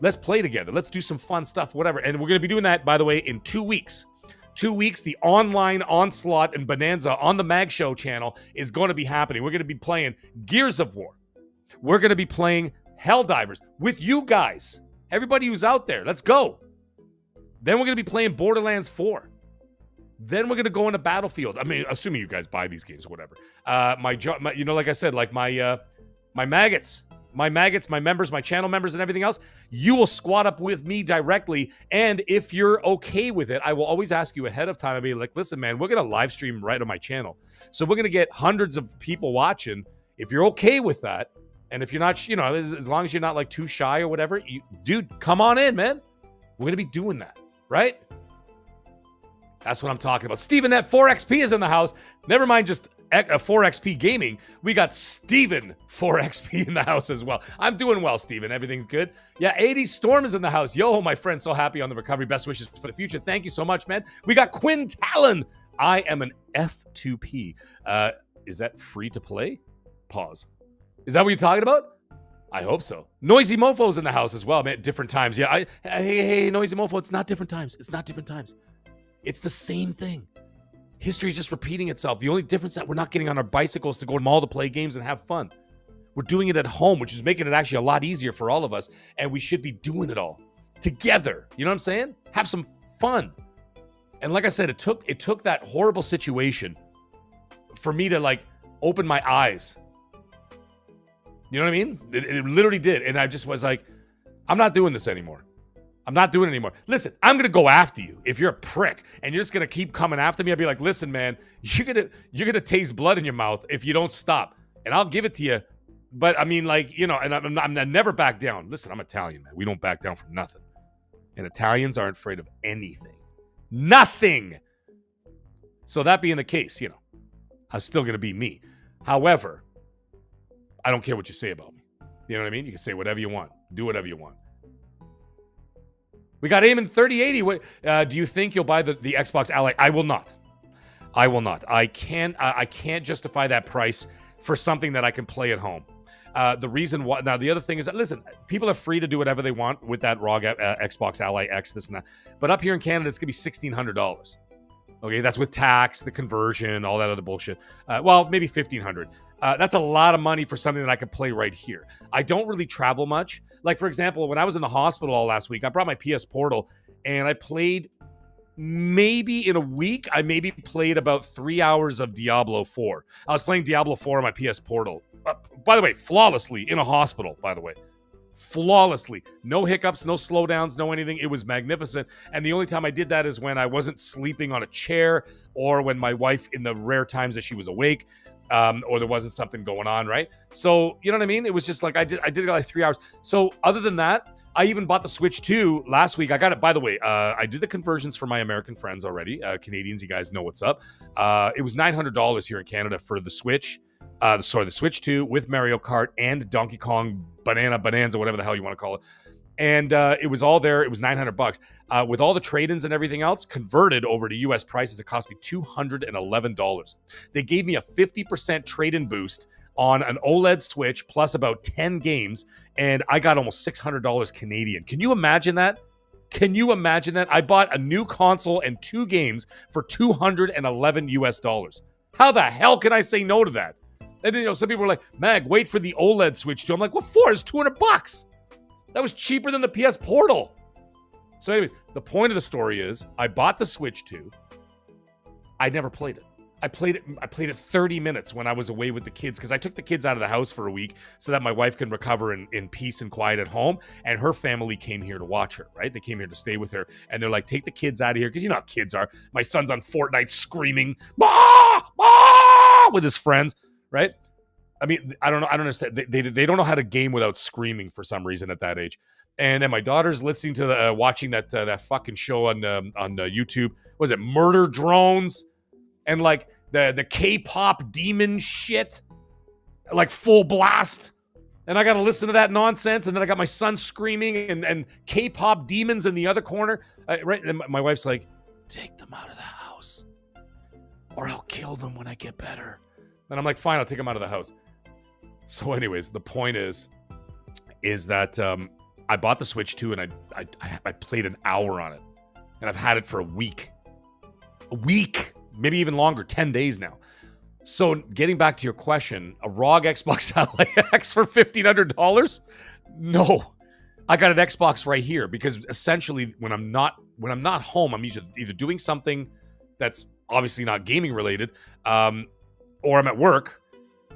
Let's play together. Let's do some fun stuff, whatever. And we're going to be doing that, by the way, in 2 weeks. 2 weeks, the online onslaught and bonanza on the Mag Show channel is going to be happening. We're going to be playing Gears of War. We're going to be playing Helldivers with you guys. Everybody who's out there, let's go. Then we're going to be playing Borderlands 4. Then we're going to go into Battlefield. I mean, assuming you guys buy these games or whatever. You know, like I said, like my maggots, my members, my channel members and everything else, you will squat up with me directly. And if you're okay with it, I will always ask you ahead of time. I'll be like, listen, man, we're going to live stream right on my channel. So we're going to get hundreds of people watching. If you're okay with that, and if you're not, you know, as long as you're not like too shy or whatever, dude, come on in, man. We're going to be doing that, right? That's what I'm talking about. Steven at 4XP is in the house. Never mind just 4XP Gaming. We got Steven 4XP in the house as well. I'm doing well, Steven. Everything's good. Yeah, 80 Storm is in the house. Yo, my friend, so happy on the recovery. Best wishes for the future. Thank you so much, man. We got Quinn Talon. I am an F2P. Is that free to play? Pause. Is that what you're talking about? I hope so. Noisy Mofo's in the house as well, man. Different times. Yeah, hey, Noisy Mofo, it's not different times. It's not different times. It's the same thing. History is just repeating itself. The only difference is that we're not getting on our bicycles to go to the mall to play games and have fun. We're doing it at home, which is making it actually a lot easier for all of us, and we should be doing it all. together. You know what I'm saying? Have some fun. And like I said, it took that horrible situation for me to like open my eyes. You know what I mean? It literally did. And I just was like, I'm not doing this anymore. I'm not doing it anymore. Listen, I'm going to go after you if you're a prick and you're just going to keep coming after me. I'll be like, listen, man, you're going to taste blood in your mouth if you don't stop. And I'll give it to you. But I mean, like, you know, and I'm never back down. Listen, I'm Italian, man. We don't back down from nothing. And Italians aren't afraid of anything. Nothing. So that being the case, you know, I'm still going to be me. However, I don't care what you say about me. You know what I mean? You can say whatever you want. Do whatever you want. We got Eamon 3080. What, do you think you'll buy the Xbox Ally? I will not. I will not. I can't justify that price for something that I can play at home. The reason why, now the other thing is that, listen, people are free to do whatever they want with that ROG Xbox Ally X, this and that. But up here in Canada, it's going to be $1,600. Okay, that's with tax, the conversion, all that other bullshit. Well, maybe $1,500. That's a lot of money for something that I could play right here. I don't really travel much. Like, for example, when I was in the hospital all last week, I brought my PS Portal, and I played maybe in a week, I maybe played about 3 hours of Diablo 4. I was playing Diablo 4 on my PS Portal. By the way, flawlessly, in a hospital, by the way. Flawlessly. No hiccups, no slowdowns, no anything. It was magnificent. And the only time I did that is when I wasn't sleeping on a chair, or when my wife, in the rare times that she was awake, or there wasn't something going on, right? So, you know what I mean? It was just like, I did it like 3 hours. So other than that, I even bought the Switch 2 last week. I got it, by the way, I did the conversions for my American friends already. Canadians, you guys know what's up. It was $900 here in Canada for the Switch. The Switch 2 with Mario Kart and Donkey Kong Bonanza, whatever the hell you want to call it. And it was all there. It was $900. With all the trade-ins and everything else, converted over to U.S. prices, it cost me $211. They gave me a 50% trade-in boost on an OLED Switch plus about 10 games, and I got almost $600 Canadian. Can you imagine that? Can you imagine that? I bought a new console and 2 games for $211 US. How the hell can I say no to that? And you know, some people were like, Mag, wait for the OLED Switch 2. I'm like, what for? It's $200. That was cheaper than the PS Portal. So anyways, the point of the story is I bought the Switch 2. I never played it. I played it 30 minutes when I was away with the kids, because I took the kids out of the house for a week so that my wife can recover in peace and quiet at home. And her family came here to watch her, right? They came here to stay with her. And they're like, take the kids out of here. Because you know how kids are. My son's on Fortnite screaming, bah, bah, with his friends, right? I mean, I don't understand. They don't know how to game without screaming for some reason at that age. And then my daughter's listening to watching that fucking show on YouTube. What was it, Murder Drones? And like the K-pop demon shit, like full blast. And I got to listen to that nonsense. And then I got my son screaming and K-pop demons in the other corner. Right? And my wife's like, take them out of the house or I'll kill them when I get better. And I'm like, fine, I'll take them out of the house. So anyways, the point is that I bought the Switch 2 and I played an hour on it. And I've had it for a week. A week. Maybe even longer, 10 days now. So getting back to your question, a ROG Xbox Ally X for $1,500? No. I got an Xbox right here because essentially when I'm not home, I'm either doing something that's obviously not gaming related, or I'm at work.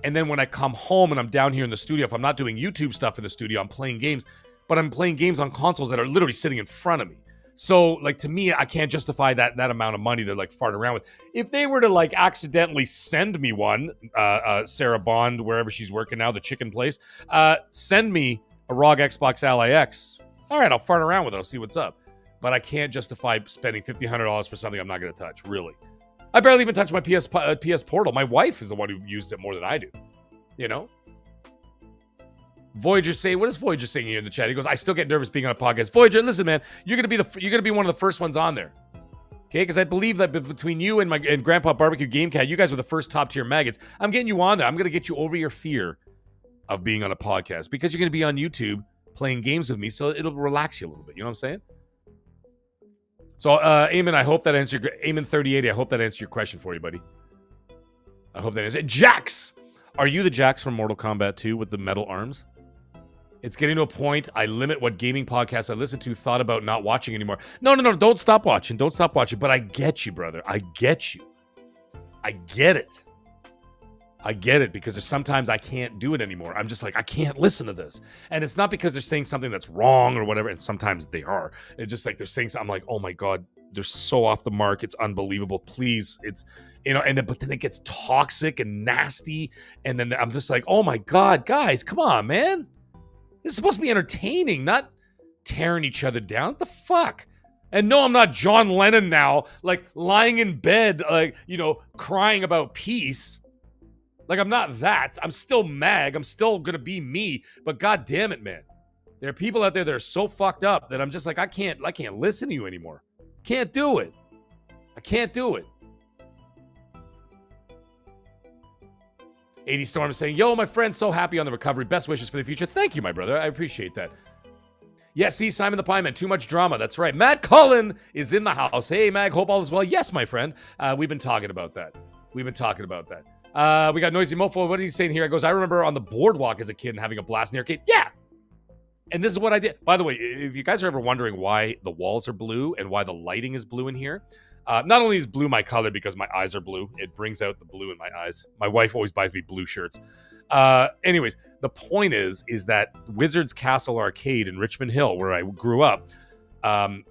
And then when I come home and I'm down here in the studio, if I'm not doing YouTube stuff in the studio, I'm playing games, but I'm playing games on consoles that are literally sitting in front of me. So, like, to me, I can't justify that amount of money to, like, fart around with. If they were to, like, accidentally send me one, Sarah Bond, wherever she's working now, the chicken place, send me a ROG Xbox Ally X. All right, I'll fart around with it. I'll see what's up. But I can't justify spending $1,500 for something I'm not going to touch, really. I barely even touch my PS Portal. My wife is the one who uses it more than I do. You know? Voyager say, what is Voyager saying here in the chat? He goes, I still get nervous being on a podcast. Voyager, listen, man, you're gonna be one of the first ones on there, okay? Because I believe that between you and Grandpa Barbecue Game Cat, you guys were the first top tier maggots. I'm getting you on there. I'm gonna get you over your fear of being on a podcast because you're gonna be on YouTube playing games with me, so it'll relax you a little bit. You know what I'm saying? So, Eamon, I hope that answered Eamon 3080. I hope that answered your question for you, buddy. I hope that answered. Jax, are you the Jax from Mortal Kombat 2 with the metal arms? It's getting to a point I limit what gaming podcasts I listen to, thought about not watching anymore. No, don't stop watching. Don't stop watching. But I get you, brother. I get you. I get it. I get it, because there's sometimes I can't do it anymore. I'm just like, I can't listen to this. And it's not because they're saying something that's wrong or whatever, and sometimes they are. It's just like they're saying something, I'm like, oh my God, they're so off the mark. It's unbelievable. Please, it's, but then it gets toxic and nasty. And then I'm just like, oh my God, guys, come on, man. This is supposed to be entertaining, not tearing each other down. What the fuck? And no, I'm not John Lennon now, like lying in bed, like, crying about peace. Like, I'm not that. I'm still Mag. I'm still going to be me. But God damn it, man. There are people out there that are so fucked up that I'm just like, I can't listen to you anymore. Can't do it. I can't do it. 80 Storm is saying, yo, my friend, so happy on the recovery. Best wishes for the future. Thank you, my brother. I appreciate that. Yeah, see, Simon the Pie Man, too much drama. That's right. Matt Cullen is in the house. Hey, Mag, hope all is well. Yes, my friend. We've been talking about that. We got Noisy Mofo. What is he saying here? It goes, I remember on the boardwalk as a kid and having a blast in the arcade. Yeah. And this is what I did. By the way, if you guys are ever wondering why the walls are blue and why the lighting is blue in here, not only is blue my color because my eyes are blue, it brings out the blue in my eyes. My wife always buys me blue shirts. Anyways, the point is that Wizard's Castle Arcade in Richmond Hill, where I grew up,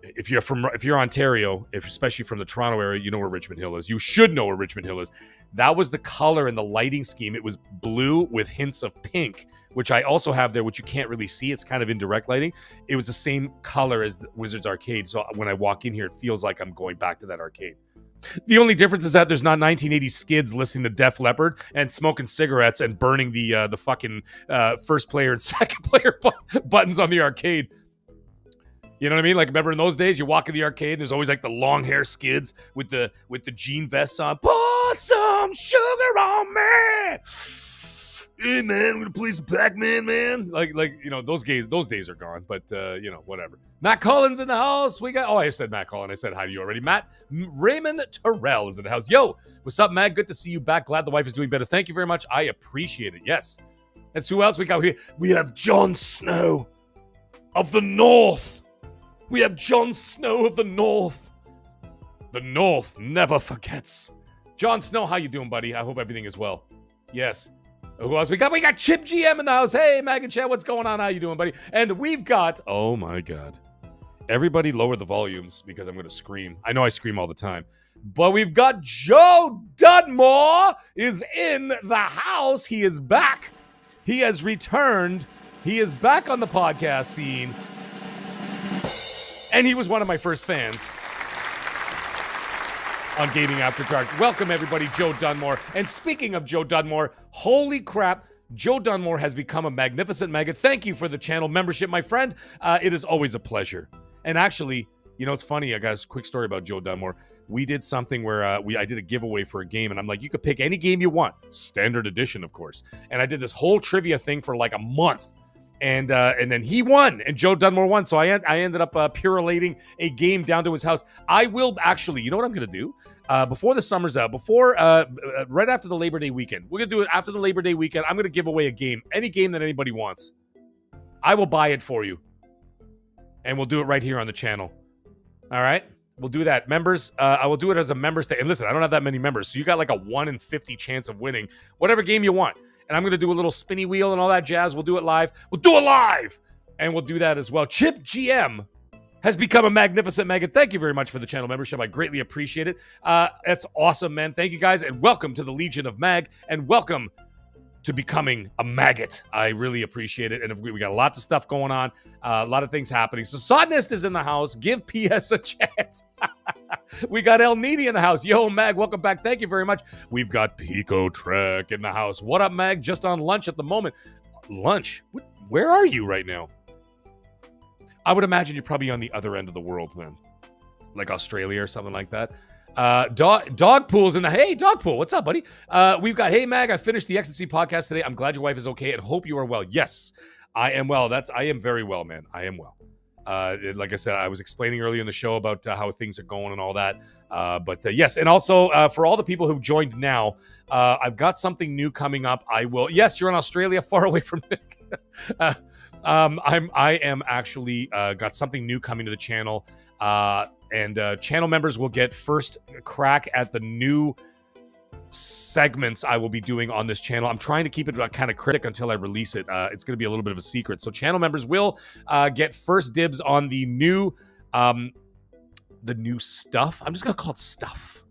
if you're Ontario, especially from the Toronto area, you know where Richmond Hill is. You should know where Richmond Hill is. That was the color and the lighting scheme. It was blue with hints of pink, which I also have there, which you can't really see. It's kind of indirect lighting. It was the same color as the Wizards Arcade. So when I walk in here, it feels like I'm going back to that arcade. The only difference is that there's not 1980s skids listening to Def Leppard and smoking cigarettes and burning the fucking first player and second player buttons on the arcade. You know what I mean? Like, remember in those days, you walk in the arcade, and there's always like the long hair skids with the jean vests on. Pour some sugar on me. Hey man, I'm gonna play some Pac-Man, man. Like those days are gone. But whatever. Matt Collins in the house. I said Matt Collins. I said hi to you already. Raymond Terrell is in the house. Yo, what's up, Matt? Good to see you back. Glad the wife is doing better. Thank you very much. I appreciate it. Yes. That's who else we got here. We have Jon Snow of the North. We have Jon Snow of the North. The North never forgets. Jon Snow, how you doing, buddy? I hope everything is well. Yes. Who else we got? We got Chip GM in the house. Hey, Mag and Chad, what's going on? How you doing, buddy? And we've got, oh my God. Everybody lower the volumes because I'm going to scream. I know I scream all the time. But we've got Joe Dunmore is in the house. He is back. He has returned. He is back on the podcast scene. And he was one of my first fans on Gaming After Dark. Welcome, everybody, Joe Dunmore. And speaking of Joe Dunmore, holy crap, Joe Dunmore has become a magnificent maggot. Thank you for the channel membership, my friend. It is always a pleasure. And actually, it's funny. I got a quick story about Joe Dunmore. We did something where I did a giveaway for a game, and I'm like, you could pick any game you want. Standard edition, of course. And I did this whole trivia thing for like a month. And then he won, and Joe Dunmore won. So I ended up purulating a game down to his house. I will actually, you know what I'm going to do? Before the summer's out, right after the Labor Day weekend, we're going to do it after the Labor Day weekend. I'm going to give away a game, any game that anybody wants. I will buy it for you. And we'll do it right here on the channel. All right? We'll do that. Members, I will do it as a members thing. And listen, I don't have that many members, so you got like a 1 in 50 chance of winning whatever game you want. And I'm going to do a little spinny wheel and all that jazz. We'll do it live. And we'll do that as well. Chip GM has become a magnificent maggot. Thank you very much for the channel membership. I greatly appreciate it. That's awesome, man. Thank you, guys. And welcome to the Legion of Mag. And welcome to becoming a maggot. I really appreciate it. And we got lots of stuff going on. A lot of things happening. So Sodnist is in the house. Give PS a chance. We got El Needy in the house. Yo, Mag, welcome back. Thank you very much. We've got Pico Trek in the house. What up, Mag? Just on lunch at the moment. Lunch? Where are you right now? I would imagine you're probably on the other end of the world then. Like Australia or something like that. Dogpool's in the... Hey, Dogpool, what's up, buddy? We've got... Hey, Mag, I finished the Ecstasy podcast today. I'm glad your wife is okay and hope you are well. Yes, I am well. I am very well, man. I am well. Like I said, I was explaining earlier in the show about how things are going and all that. But yes, and also for all the people who've joined now, I've got something new coming up. I will... Yes, you're in Australia, far away from Nick. I am actually got something new coming to the channel, and channel members will get first crack at the new segments I will be doing on this channel. I'm trying to keep it kind of cryptic until I release it. It's going to be a little bit of a secret. So channel members will get first dibs on the new stuff. I'm just going to call it stuff.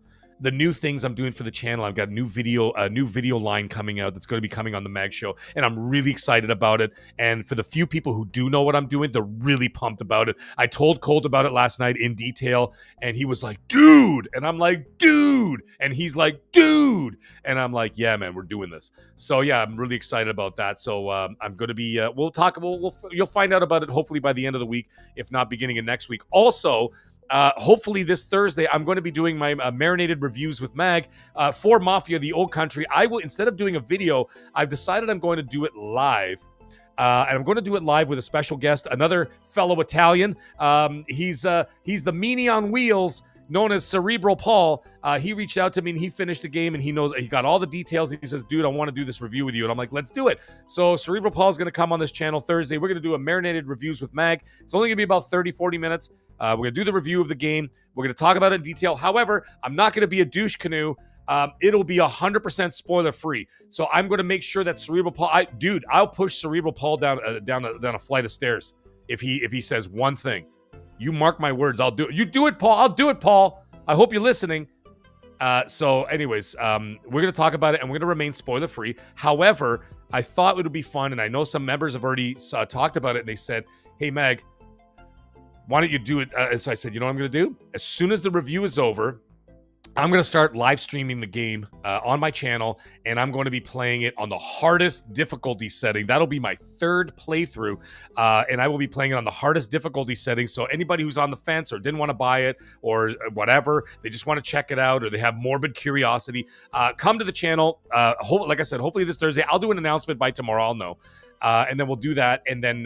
The new things I'm doing for the channel. I've got a new video line coming out that's going to be coming on the Mag Show, and I'm really excited about it. And for the few people who do know what I'm doing, they're really pumped about it. I told Colt about it last night in detail, and he was like, dude, and I'm like, dude, and he's like, dude, and I'm like, yeah, man, we're doing this. So yeah, I'm really excited about that. So I'm going to be, you'll find out about it hopefully by the end of the week, if not beginning of next week. Also, hopefully this Thursday, I'm going to be doing my marinated reviews with Mag for Mafia, the Old Country. I will, instead of doing a video, I've decided I'm going to do it live. And I'm going to do it live with a special guest, another fellow Italian. He's the meanie on wheels, known as Cerebral Paul. He reached out to me and he finished the game and he got all the details. And he says, dude, I want to do this review with you. And I'm like, let's do it. So Cerebral Paul is going to come on this channel Thursday. We're going to do a marinated reviews with Mag. It's only going to be about 30, 40 minutes. We're going to do the review of the game. We're going to talk about it in detail. However, I'm not going to be a douche canoe. It'll be 100% spoiler free. So I'm going to make sure that Cerebral Paul, I'll push Cerebral Paul down a flight of stairs if he says one thing. You mark my words, I'll do it. You do it, Paul. I'll do it, Paul. I hope you're listening. So anyways, we're going to talk about it, and we're going to remain spoiler-free. However, I thought it would be fun, and I know some members have already talked about it, and they said, hey, Mag, why don't you do it? So I said, you know what I'm going to do? As soon as the review is over, I'm going to start live streaming the game on my channel, and I'm going to be playing it on the hardest difficulty setting. That'll be my third playthrough, and I will be playing it on the hardest difficulty setting. So anybody who's on the fence or didn't want to buy it or whatever, they just want to check it out or they have morbid curiosity, come to the channel. Like I said, hopefully this Thursday. I'll do an announcement by tomorrow. I'll know. And then we'll do that, and then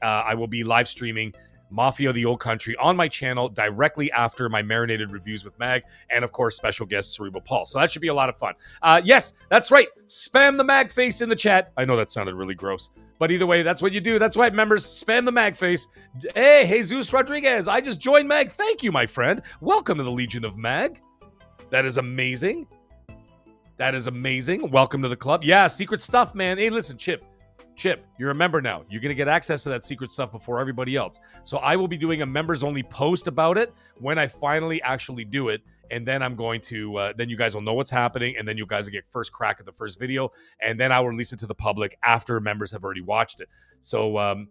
I will be live streaming Mafia, the Old Country on my channel directly after my marinated reviews with Mag, and of course, special guest Cerebral Paul. So that should be a lot of fun. Yes, that's right. Spam the Mag face in the chat. I know that sounded really gross, but either way, that's what you do. That's right, members. Spam the Mag face. Hey, Jesus Rodriguez, I just joined Mag. Thank you, my friend. Welcome to the Legion of Mag. That is amazing. That is amazing. Welcome to the club. Yeah, secret stuff, man. Hey, listen, Chip, you're a member now. You're going to get access to that secret stuff before everybody else. So I will be doing a members-only post about it when I finally actually do it. And then I'm going to, then you guys will know what's happening. And then you guys will get first crack at the first video. And then I will release it to the public after members have already watched it. So,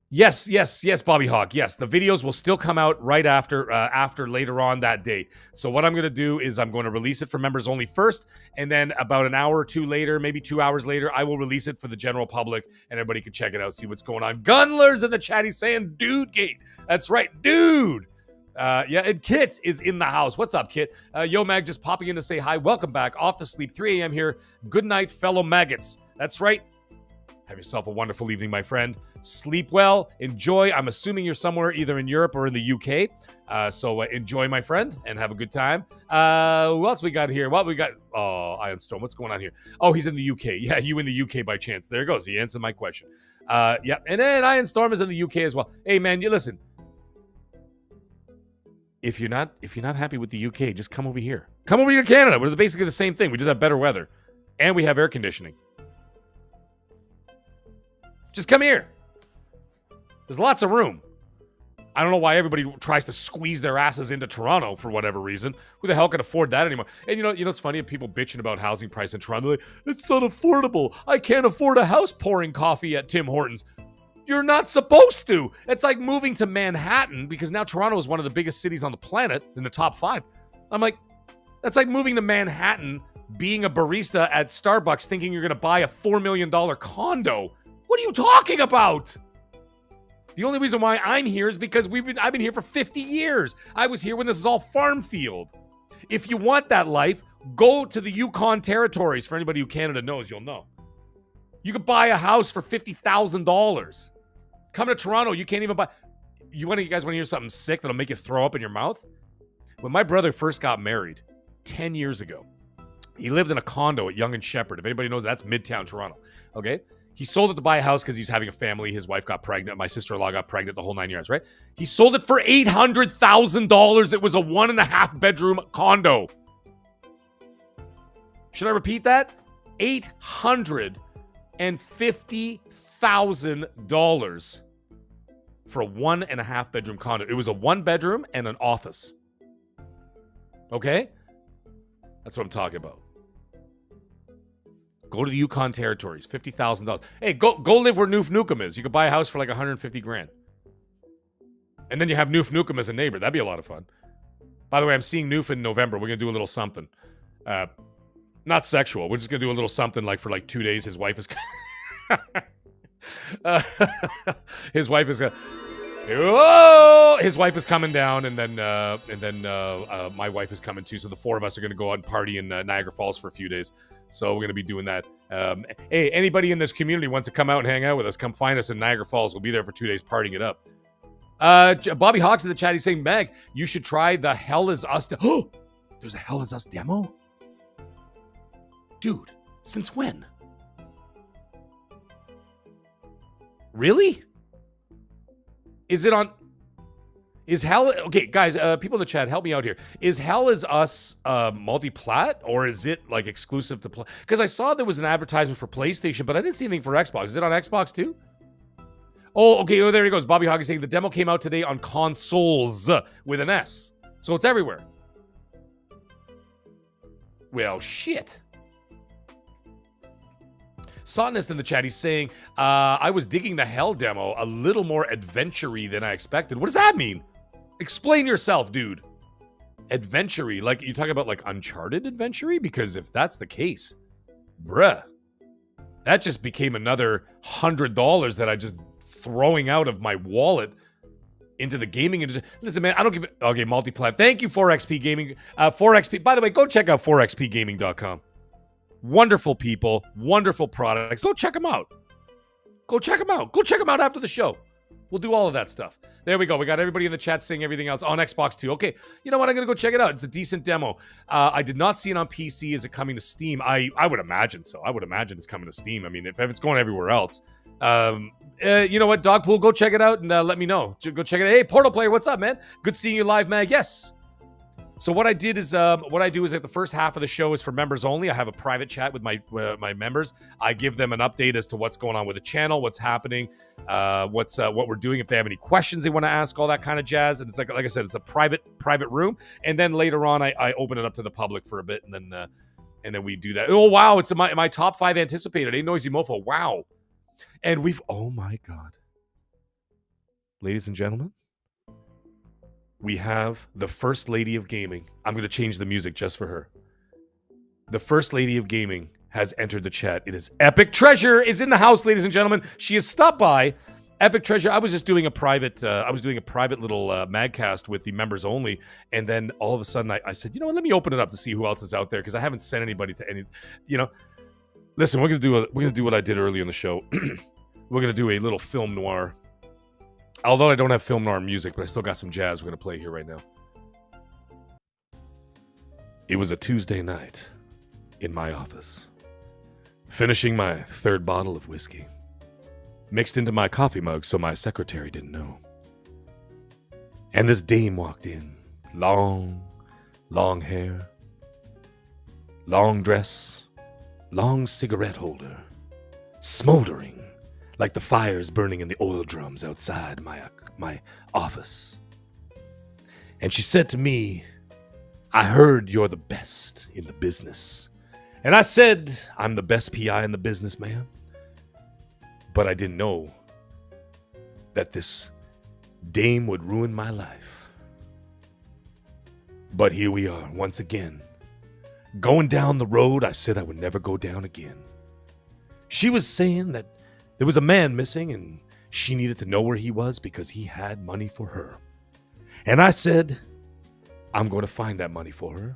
yes, Bobby Hawk. Yes, the videos will still come out right after later on that date. So what I'm going to do is I'm going to release it for members only first, and then about an hour or two later, maybe 2 hours later, I will release it for the general public, and everybody can check it out, see what's going on. Gunler's in the chat. He's saying, dude, Gate. That's right, dude. Yeah, and Kit is in the house. What's up, Kit? Yo, Mag, just popping in to say hi. Welcome back. Off to sleep. 3 a.m. here. Good night, fellow maggots. That's right. Have yourself a wonderful evening, my friend. Sleep well. Enjoy. I'm assuming you're somewhere either in Europe or in the UK. So enjoy, my friend, and have a good time. Who else we got here? What we got? Oh, Iron Storm. What's going on here? Oh, he's in the UK. Yeah, you in the UK by chance. There it goes. He answered my question. Yeah, and then Iron Storm is in the UK as well. Hey, man, you listen. If you're not happy with the UK, just come over here. Come over here to Canada. We're basically the same thing. We just have better weather, and we have air conditioning. Just come here. There's lots of room. I don't know why everybody tries to squeeze their asses into Toronto for whatever reason. Who the hell can afford that anymore? And you know it's funny, people bitching about housing price in Toronto. Like, it's not affordable. I can't afford a house pouring coffee at Tim Hortons. You're not supposed to. It's like moving to Manhattan, because now Toronto is one of the biggest cities on the planet, in the top 5. I'm like, that's like moving to Manhattan, being a barista at Starbucks, thinking you're going to buy a $4 million condo. What are you talking about? The only reason why I'm here is because I've been here for 50 years. I was here when this is all farm field. If you want that life, go to the Yukon territories. For anybody who Canada knows, you'll know. You could buy a house for $50,000. Come to Toronto, you can't even buy. You guys want to hear something sick that'll make you throw up in your mouth? When my brother first got married 10 years ago, he lived in a condo at Yonge and Sheppard. If anybody knows, that's Midtown Toronto. Okay? He sold it to buy a house because he was having a family. His wife got pregnant. My sister-in-law got pregnant, the whole 9 yards, right? He sold it for $800,000. It was a 1.5 bedroom condo. Should I repeat that? $850,000 for a 1.5 bedroom condo. It was a 1 bedroom and an office. Okay? That's what I'm talking about. Go to the Yukon territories, $50,000. Hey, go live where Noof Nukem is. You could buy a house for like 150 grand. And then you have Noof Nukem as a neighbor. That'd be a lot of fun. By the way, I'm seeing Noof in November. We're going to do a little something. Not sexual. We're just going to do a little something like for like 2 days. His wife is... his wife is... Whoa! His wife is coming down, and then my wife is coming too. So the 4 of us are going to go out and party in Niagara Falls for a few days. So we're going to be doing that. Hey, anybody in this community wants to come out and hang out with us, come find us in Niagara Falls. We'll be there for 2 days partying it up. Bobby Hawks in the chat, he's saying, Meg, you should try the Hell Is Us. Oh, there's a Hell Is Us demo? Dude, since when? Really? Is it on... Is Hell... Okay, guys, people in the chat, help me out here. Is Hell Is Us multi-plat, or is it, like, exclusive to... Because I saw there was an advertisement for PlayStation, but I didn't see anything for Xbox. Is it on Xbox, too? Oh, okay, oh, there he goes. Bobby Hogg is saying the demo came out today on consoles with an S. So it's everywhere. Well, shit. Satanist in the chat, he's saying, I was digging the Hell demo a little more adventure-y than I expected. What does that mean? Explain yourself, dude. Adventure-y. Like, you talking about, like, Uncharted adventure-y? Because if that's the case, bruh, that just became another $100 that I just throwing out of my wallet into the gaming industry. Listen, man, I don't give it... Okay, multi-plat. Thank you, 4XP Gaming. 4XP... By the way, go check out 4xpgaming.com. Wonderful people, wonderful products. Go check them out. Go check them out. Go check them out after the show. We'll do all of that stuff. There we go. We got everybody in the chat saying everything else on Xbox too. Okay, you know what? I'm going to go check it out. It's a decent demo. I did not see it on PC. Is it coming to Steam? I would imagine so. I would imagine it's coming to Steam. I mean, if it's going everywhere else. You know what, Dogpool? Go check it out and let me know. Go check it out. Hey, Portal Player, what's up, man? Good seeing you live, Mag. Yes. So what I did is, what I do is, like, the first half of the show is for members only. I have a private chat with my members. I give them an update as to what's going on with the channel, what's happening, what we're doing. If they have any questions they want to ask, all that kind of jazz. And it's like I said, it's a private room. And then later on, I open it up to the public for a bit, and then we do that. Oh wow, it's my top 5 anticipated. Ain't Noisy Mofo. Wow, and oh my god, ladies and gentlemen. We have the First Lady of Gaming. I'm going to change the music just for her. The First Lady of Gaming has entered the chat. It is Epic Treasure is in the house, ladies and gentlemen. She has stopped by. Epic Treasure. I was just doing a private. I was doing a private little MAGGcast with the members only, and then all of a sudden I said, you know what? Let me open it up to see who else is out there because I haven't sent anybody to any. You know, listen, we're gonna do what I did earlier in the show. We're gonna do a little film noir. Although I don't have film noir music, but I still got some jazz we're going to play here right now. It was a Tuesday night in my office, finishing my 3rd bottle of whiskey, mixed into my coffee mug so my secretary didn't know. And this dame walked in, long hair, long dress, long cigarette holder, smoldering like the fires burning in the oil drums outside my office. And she said to me, I heard you're the best in the business. And I said, I'm the best PI in the business, ma'am. But I didn't know that this dame would ruin my life. But here we are, once again, going down the road I said I would never go down again. She was saying that there was a man missing, and she needed to know where he was because he had money for her. And I said, I'm going to find that money for her.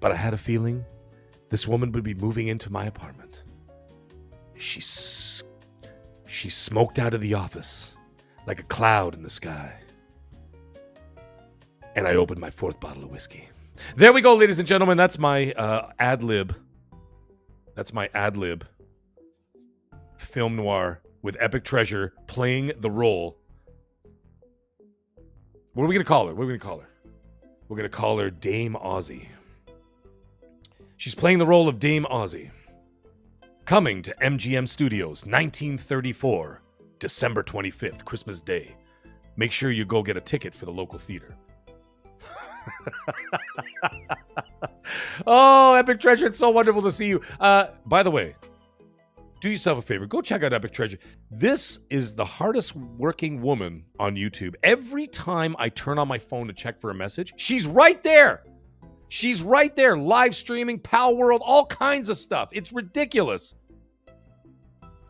But I had a feeling this woman would be moving into my apartment. She smoked out of the office like a cloud in the sky. And I opened my 4th bottle of whiskey. There we go, ladies and gentlemen. That's my ad-lib. That's my ad-lib film noir with Epic Treasure playing the role. What are we going to call her? What are we going to call her? We're going to call her Dame Aussie. She's playing the role of Dame Aussie. Coming to MGM Studios, 1934, December 25th, Christmas Day. Make sure you go get a ticket for the local theater. Oh, Epic Treasure, it's so wonderful to see you. By the way, do yourself a favor. Go check out Epic Treasure. This is the hardest working woman on YouTube. Every time I turn on my phone to check for a message, she's right there. She's right there. Live streaming, Pal World, all kinds of stuff. It's ridiculous.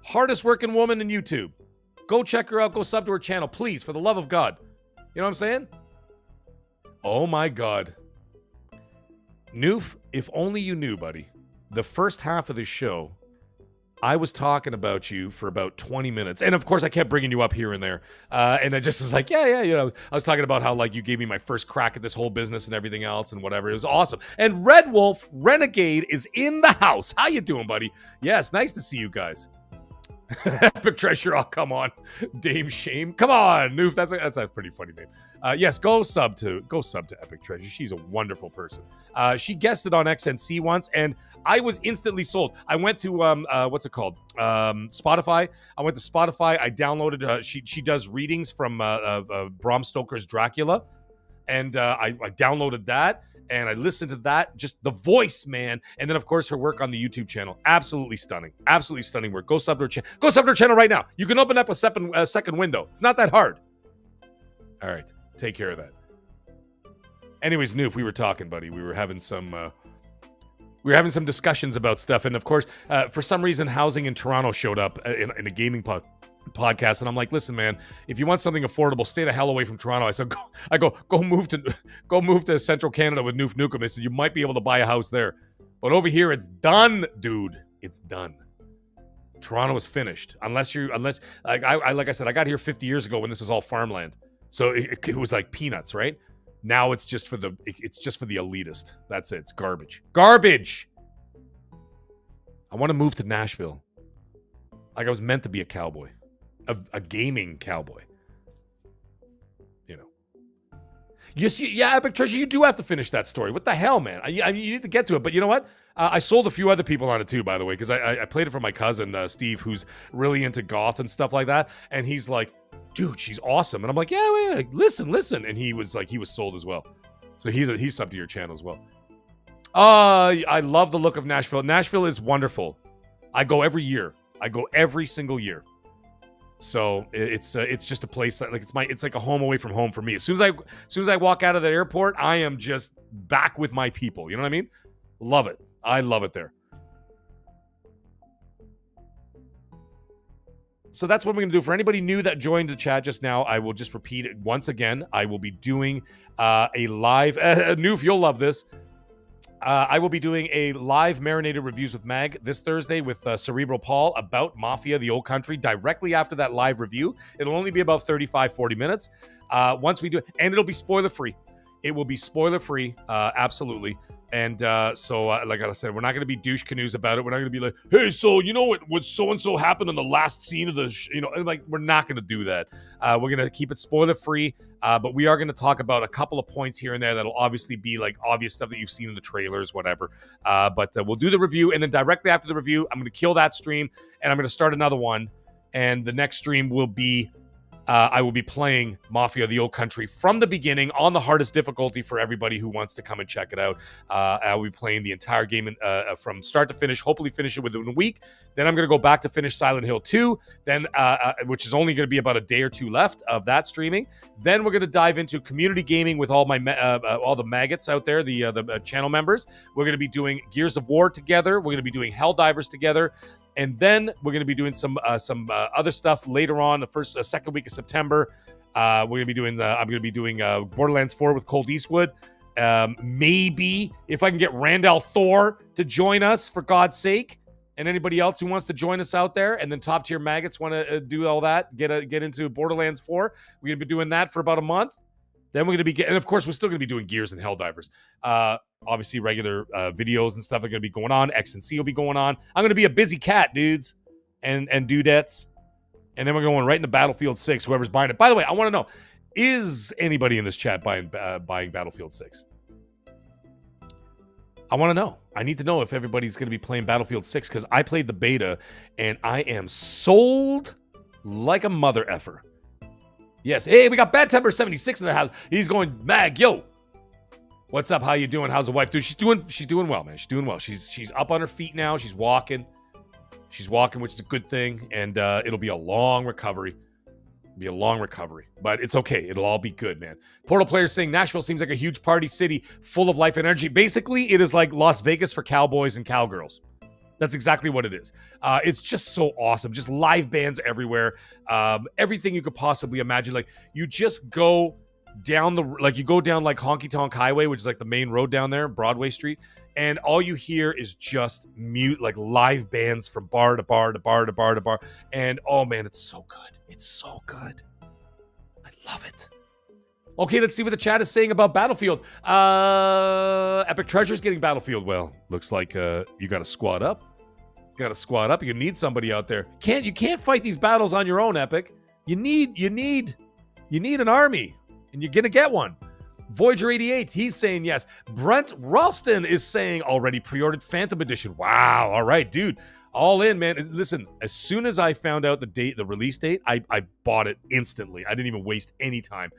Hardest working woman in YouTube. Go check her out. Go sub to her channel, please, for the love of God. You know what I'm saying? Oh my God. Noof, if only you knew, buddy. The first half of this show, I was talking about you for about 20 minutes. And of course, I kept bringing you up here and there. And I just was like, yeah, you know, I was talking about how, like, you gave me my first crack at this whole business and everything else and whatever. It was awesome. And Red Wolf Renegade is in the house. How you doing, buddy? Yes, nice to see you guys. Epic Treasure, oh, come on. Dame Shame. Come on, Noof. That's a pretty funny name. Yes, go sub to Epic Treasure. She's a wonderful person. She guested on XNC once, and I was instantly sold. I went to what's it called? Spotify. I went to Spotify. I downloaded. She does readings from Bram Stoker's Dracula, and I downloaded that. And I listened to that, just the voice, man. And then, of course, her work on the YouTube channel. Absolutely stunning. Absolutely stunning work. Go sub to her channel. Go sub to her channel right now. You can open up a second window. It's not that hard. All right. Take care of that. Anyways, Noof, we were talking, buddy. We were having some discussions about stuff. And, of course, for some reason, housing in Toronto showed up in a gaming podcast, and I'm like, listen, man, if you want something affordable, stay the hell away from Toronto. I said, go move to Central Canada with Noof Nukem. I said, you might be able to buy a house there, but over here it's done, dude. It's done. Toronto is finished unless like I said, I got here 50 years ago when this was all farmland, so it was like peanuts, right? Now it's just for the elitist. That's it. It's garbage. I want to move to Nashville. Like I was meant to be a cowboy. A gaming cowboy. You know. You see, yeah, Epic Treasure, you do have to finish that story. What the hell, man? You need to get to it. But you know what? I sold a few other people on it too, by the way, because I played it for my cousin, Steve, who's really into goth and stuff like that. And he's like, dude, she's awesome. And I'm like, yeah, listen. And he was sold as well. So he's subbed to your channel as well. I love the look of Nashville. Nashville is wonderful. I go every year. I go every single year. So it's just a place like it's like a home away from home for me. As soon as I walk out of the airport, I am just back with my people. You know what I mean? Love it. I love it there. So that's what we're going to do. For anybody new that joined the chat just now, I will just repeat it once again. I will be doing a live Noof, you'll love this. I will be doing a live marinated reviews with Mag this Thursday with Cerebral Paul about Mafia, the Old Country, directly after that live review. It'll only be about 35, 40 minutes. Once we do it, and it'll be spoiler-free. It will be spoiler-free, absolutely. And so, like I said, we're not going to be douche canoes about it. We're not going to be like, hey, so you know what so-and-so happened in the last scene of the, like, we're not going to do that. We're going to keep it spoiler-free, but we are going to talk about a couple of points here and there that'll obviously be, like, obvious stuff that you've seen in the trailers, whatever. But we'll do the review, and then directly after the review, I'm going to kill that stream, and I'm going to start another one, and the next stream will be I will be playing Mafia, the Old Country from the beginning on the hardest difficulty for everybody who wants to come and check it out. I will be playing the entire game from start to finish, hopefully finish it within a week. Then I'm going to go back to finish Silent Hill 2, then which is only going to be about a day or two left of that streaming. Then we're going to dive into community gaming with all my all the maggots out there, the channel members. We're going to be doing Gears of War together. We're going to be doing Helldivers together. And then we're going to be doing some other stuff later on, the second week of September. We're going to be doing I'm going to be doing Borderlands 4 with Colt Eastwood. Maybe if I can get Randall Thor to join us, for God's sake, and anybody else who wants to join us out there, and then top tier maggots want to do all that, get into Borderlands 4. We're going to be doing that for about a month. Then we're going to be and of course, we're still going to be doing Gears and Helldivers. Obviously, regular videos and stuff are going to be going on. X and C will be going on. I'm going to be a busy cat, dudes. and dudettes. And then we're going right into Battlefield 6, whoever's buying it. By the way, I want to know, is anybody in this chat buying Battlefield 6? I want to know. I need to know if everybody's going to be playing Battlefield 6, because I played the beta, and I am sold like a mother effer. Yes. Hey, we got Bad Temper 76 in the house. He's going, Mag, yo. What's up? How you doing? How's the wife doing? She's doing well, man. She's doing well. She's up on her feet now. She's walking. Which is a good thing, and it'll be a long recovery. But it's okay. It'll all be good, man. Portal players saying Nashville seems like a huge party city full of life and energy. Basically, it is like Las Vegas for cowboys and cowgirls. That's exactly what it is. It's just so awesome. Just live bands everywhere. Everything you could possibly imagine. Like, you just go down like Honky Tonk Highway, which is like the main road down there, Broadway Street, and all you hear is just like live bands from bar to bar to bar to bar to bar. And oh man, it's so good. It's so good. I love it. Okay, let's see what the chat is saying about Battlefield. Epic Treasure's getting Battlefield. Well, looks like you got to squad up. You need somebody out there. You can't fight these battles on your own, Epic. You need an army. And you're going to get one. Voyager 88, he's saying yes. Brent Ralston is saying already pre-ordered Phantom Edition. Wow. All right, dude. All in, man. Listen, as soon as I found out the release date, I bought it instantly. I didn't even waste any time.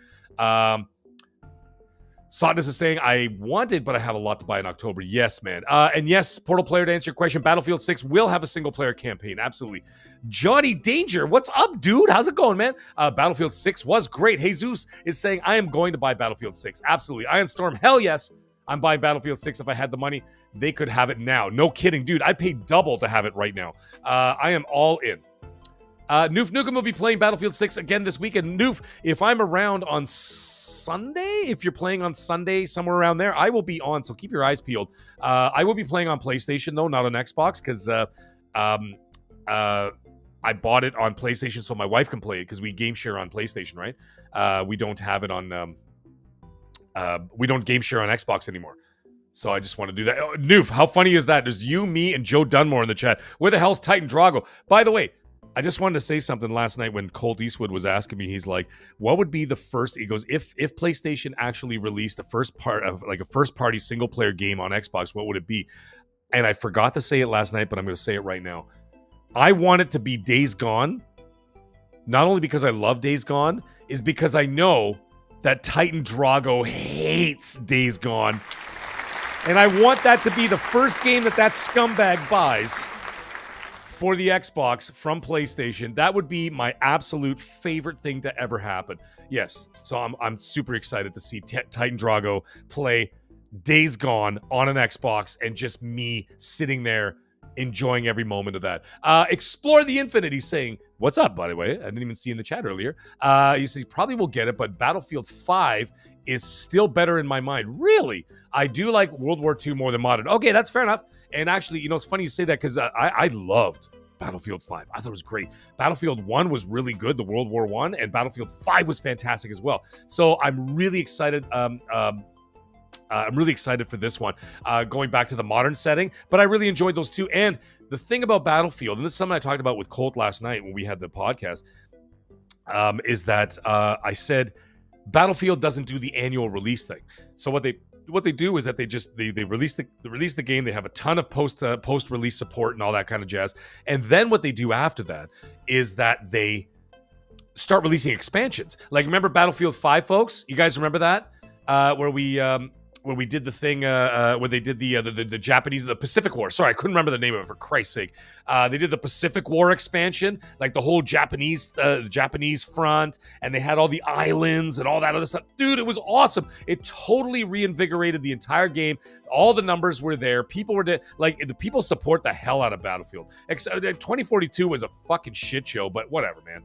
Sotness is saying, I wanted, but I have a lot to buy in October. Yes, man. And yes, Portal player, to answer your question, Battlefield 6 will have a single-player campaign. Absolutely. Johnny Danger, what's up, dude? How's it going, man? Battlefield 6 was great. Jesus is saying, I am going to buy Battlefield 6. Absolutely. Iron Storm, hell yes. I'm buying Battlefield 6 if I had the money. They could have it now. No kidding, dude. I'd pay double to have it right now. I am all in. Noof Nukem will be playing Battlefield 6 again this weekend. Noof, if I'm around on Sunday, if you're playing on Sunday, somewhere around there, I will be on, so keep your eyes peeled. I will be playing on PlayStation, though, not on Xbox, because I bought it on PlayStation so my wife can play it, because we game share on PlayStation, right? We don't have it on, we don't game share on Xbox anymore. So I just want to do that. Oh, Noof, how funny is that? There's you, me, and Joe Dunmore in the chat. Where the hell's Titan Drago? By the way, I just wanted to say something last night when Colt Eastwood was asking me. He's like, what would be the first, he goes, if PlayStation actually released a first party single player game on Xbox, what would it be? And I forgot to say it last night, but I'm going to say it right now. I want it to be Days Gone. Not only because I love Days Gone, is because I know that Titan Drago hates Days Gone. And I want that to be the first game that scumbag buys for the Xbox from PlayStation. That would be my absolute favorite thing to ever happen. Yes, so I'm super excited to see Titan Drago play Days Gone on an Xbox, and just me sitting there enjoying every moment of that. Explore the Infinite, he's saying, what's up, by the way? I didn't even see in the chat earlier. He says he probably will get it, but Battlefield 5 is still better in my mind. Really? I do like World War II more than Modern. Okay, that's fair enough. And actually, you know, it's funny you say that, because I loved Battlefield 5. I thought it was great. Battlefield 1 was really good, the World War I, and Battlefield 5 was fantastic as well. So I'm really excited. I'm really excited for this one, going back to the modern setting. But I really enjoyed those two. And the thing about Battlefield, and this is something I talked about with Colt last night when we had the podcast, is that I said Battlefield doesn't do the annual release thing. So what they do is that they release the game. They have a ton of post release support and all that kind of jazz. And then what they do after that is that they start releasing expansions. Like, remember Battlefield 5, folks? You guys remember that? Where we did the thing, where they did the Japanese, the Pacific War. Sorry, I couldn't remember the name of it, for Christ's sake. They did the Pacific War expansion, like the whole Japanese front, and they had all the islands and all that other stuff. Dude, it was awesome. It totally reinvigorated the entire game. All the numbers were there. People were the people support the hell out of Battlefield. 2042 was a fucking shit show, but whatever, man.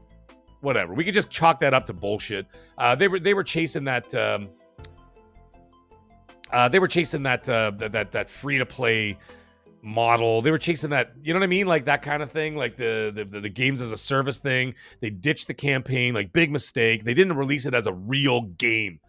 Whatever. We could just chalk that up to bullshit. They were chasing that. They were chasing that free to play model. They were chasing that, you know what I mean, like that kind of thing, like the games as a service thing. They ditched the campaign, like, big mistake. They didn't release it as a real game.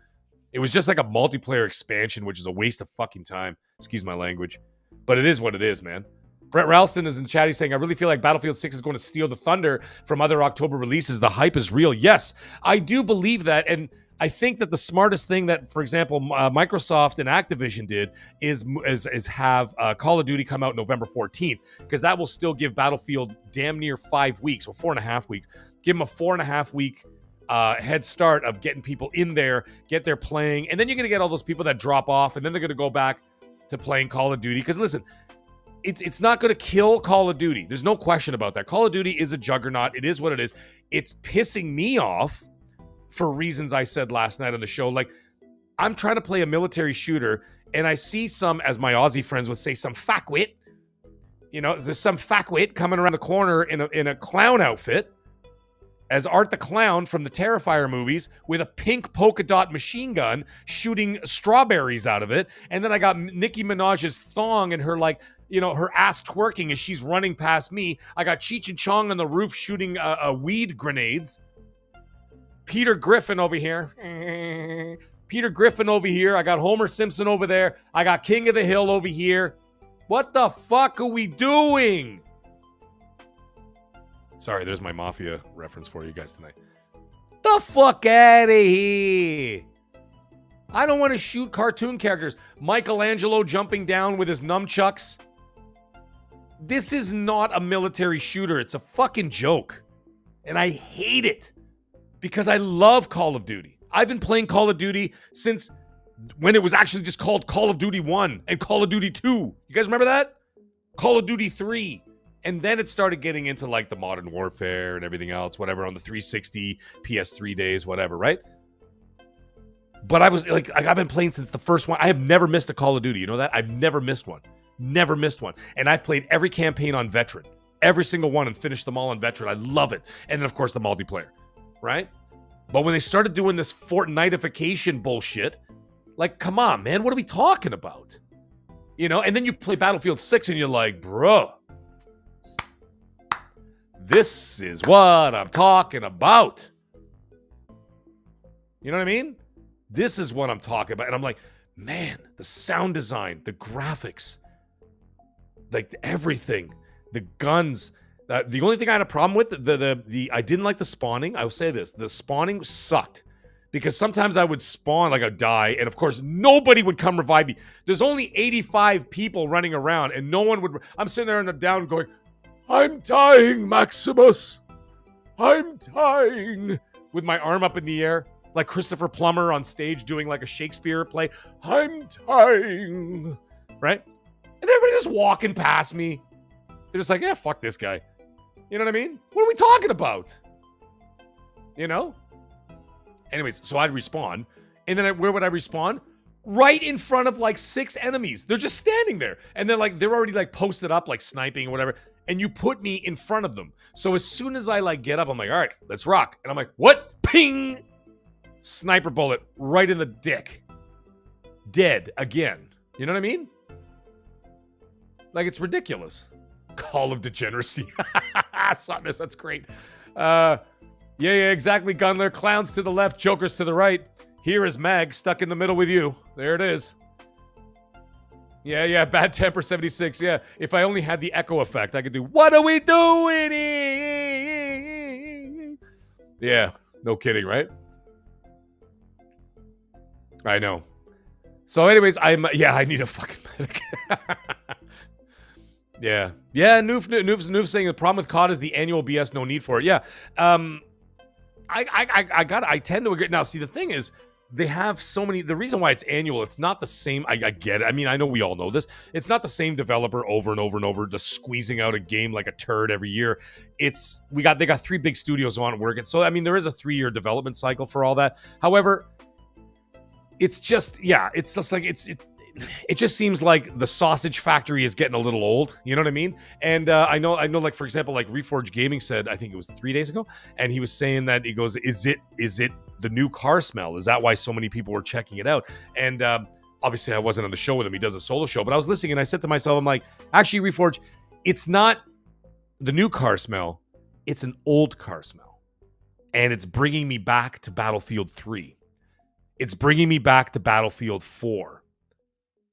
It was just like a multiplayer expansion, which is a waste of fucking time. Excuse my language, but it is what it is, man. Brett Ralston is in the chat. He's saying, I really feel like Battlefield 6 is going to steal the thunder from other October releases. The hype is real. Yes, I do believe that. And I think that the smartest thing that, for example, Microsoft and Activision did is have Call of Duty come out November 14th, because that will still give Battlefield damn near 5 weeks, or 4.5 weeks. Give them a 4.5 week head start of getting people in there, get there playing. And then you're going to get all those people that drop off, and then they're going to go back to playing Call of Duty. Because listen, it's not going to kill Call of Duty. There's no question about that. Call of Duty is a juggernaut. It is what it is. It's pissing me off for reasons I said last night on the show. Like, I'm trying to play a military shooter, and I see some, as my Aussie friends would say, some fuckwit. You know, there's some fuckwit coming around the corner in a clown outfit as Art the Clown from the Terrifier movies with a pink polka dot machine gun shooting strawberries out of it. And then I got Nicki Minaj's thong and her, like, you know, her ass twerking as she's running past me. I got Cheech and Chong on the roof shooting weed grenades. Peter Griffin over here. Peter Griffin over here. I got Homer Simpson over there. I got King of the Hill over here. What the fuck are we doing? Sorry, there's my Mafia reference for you guys tonight. The fuck out of here. I don't want to shoot cartoon characters. Michelangelo jumping down with his nunchucks. This is not a military shooter. It's a fucking joke. And I hate it because I love Call of Duty. I've been playing Call of Duty since when it was actually just called Call of Duty 1 and Call of Duty 2. You guys remember that? Call of Duty 3. And then it started getting into like the Modern Warfare and everything else, whatever, on the 360, PS3 days, whatever, right? But I was like, I've been playing since the first one. I have never missed a Call of Duty. You know that? I've never missed one. Never missed one. And I've played every campaign on Veteran. Every single one, and finished them all on Veteran. I love it. And then, of course, the multiplayer, right? But when they started doing this Fortnite-ification bullshit, like, come on, man, what are we talking about? You know? And then you play Battlefield 6 and you're like, bro, this is what I'm talking about. You know what I mean? This is what I'm talking about. And I'm like, man, the sound design, the graphics, like everything, the guns. The only thing I had a problem with, I didn't like the spawning. I will say this. The spawning sucked. Because sometimes I would spawn, like I'd die, and of course, nobody would come revive me. There's only 85 people running around, and no one would. I'm sitting there in the down going, I'm dying, Maximus. I'm dying. With my arm up in the air, like Christopher Plummer on stage doing like a Shakespeare play. I'm dying. Right? And everybody's just walking past me. They're just like, yeah, fuck this guy. You know what I mean? What are we talking about? You know? Anyways, so I'd respawn. And then where would I respawn? Right in front of like 6 enemies. They're just standing there. And they're already like posted up, like sniping or whatever. And you put me in front of them. So as soon as I like get up, I'm like, all right, let's rock. And I'm like, what? Ping! Sniper bullet right in the dick. Dead again. You know what I mean? Like, it's ridiculous. Call of degeneracy. Softness, that's great. Yeah, exactly, Gunler. Clowns to the left, jokers to the right. Here is Mag stuck in the middle with you. There it is. Yeah, Bad Temper 76. Yeah, if I only had the echo effect, I could do, what are we doing here? Yeah, no kidding, right? I know. So anyways, I need a fucking medic. Yeah, Noof saying the problem with COD is the annual BS, no need for it. Yeah, I tend to agree. Now, see, the thing is, they have so many. The reason why it's annual, it's not the same. I get it. I mean, I know we all know this. It's not the same developer over and over and over, just squeezing out a game like a turd every year. They got 3 big studios on it working. So I mean, there is a 3-year development cycle for all that. However, it's just it just seems like the sausage factory is getting a little old. You know what I mean? And I know, like, for example, like Reforged Gaming said, I think it was 3 days ago, and he was saying that, he goes, is it the new car smell? Is that why so many people were checking it out? And obviously I wasn't on the show with him. He does a solo show, but I was listening and I said to myself, I'm like, actually, Reforged, it's not the new car smell. It's an old car smell. And it's bringing me back to Battlefield 3. It's bringing me back to Battlefield 4.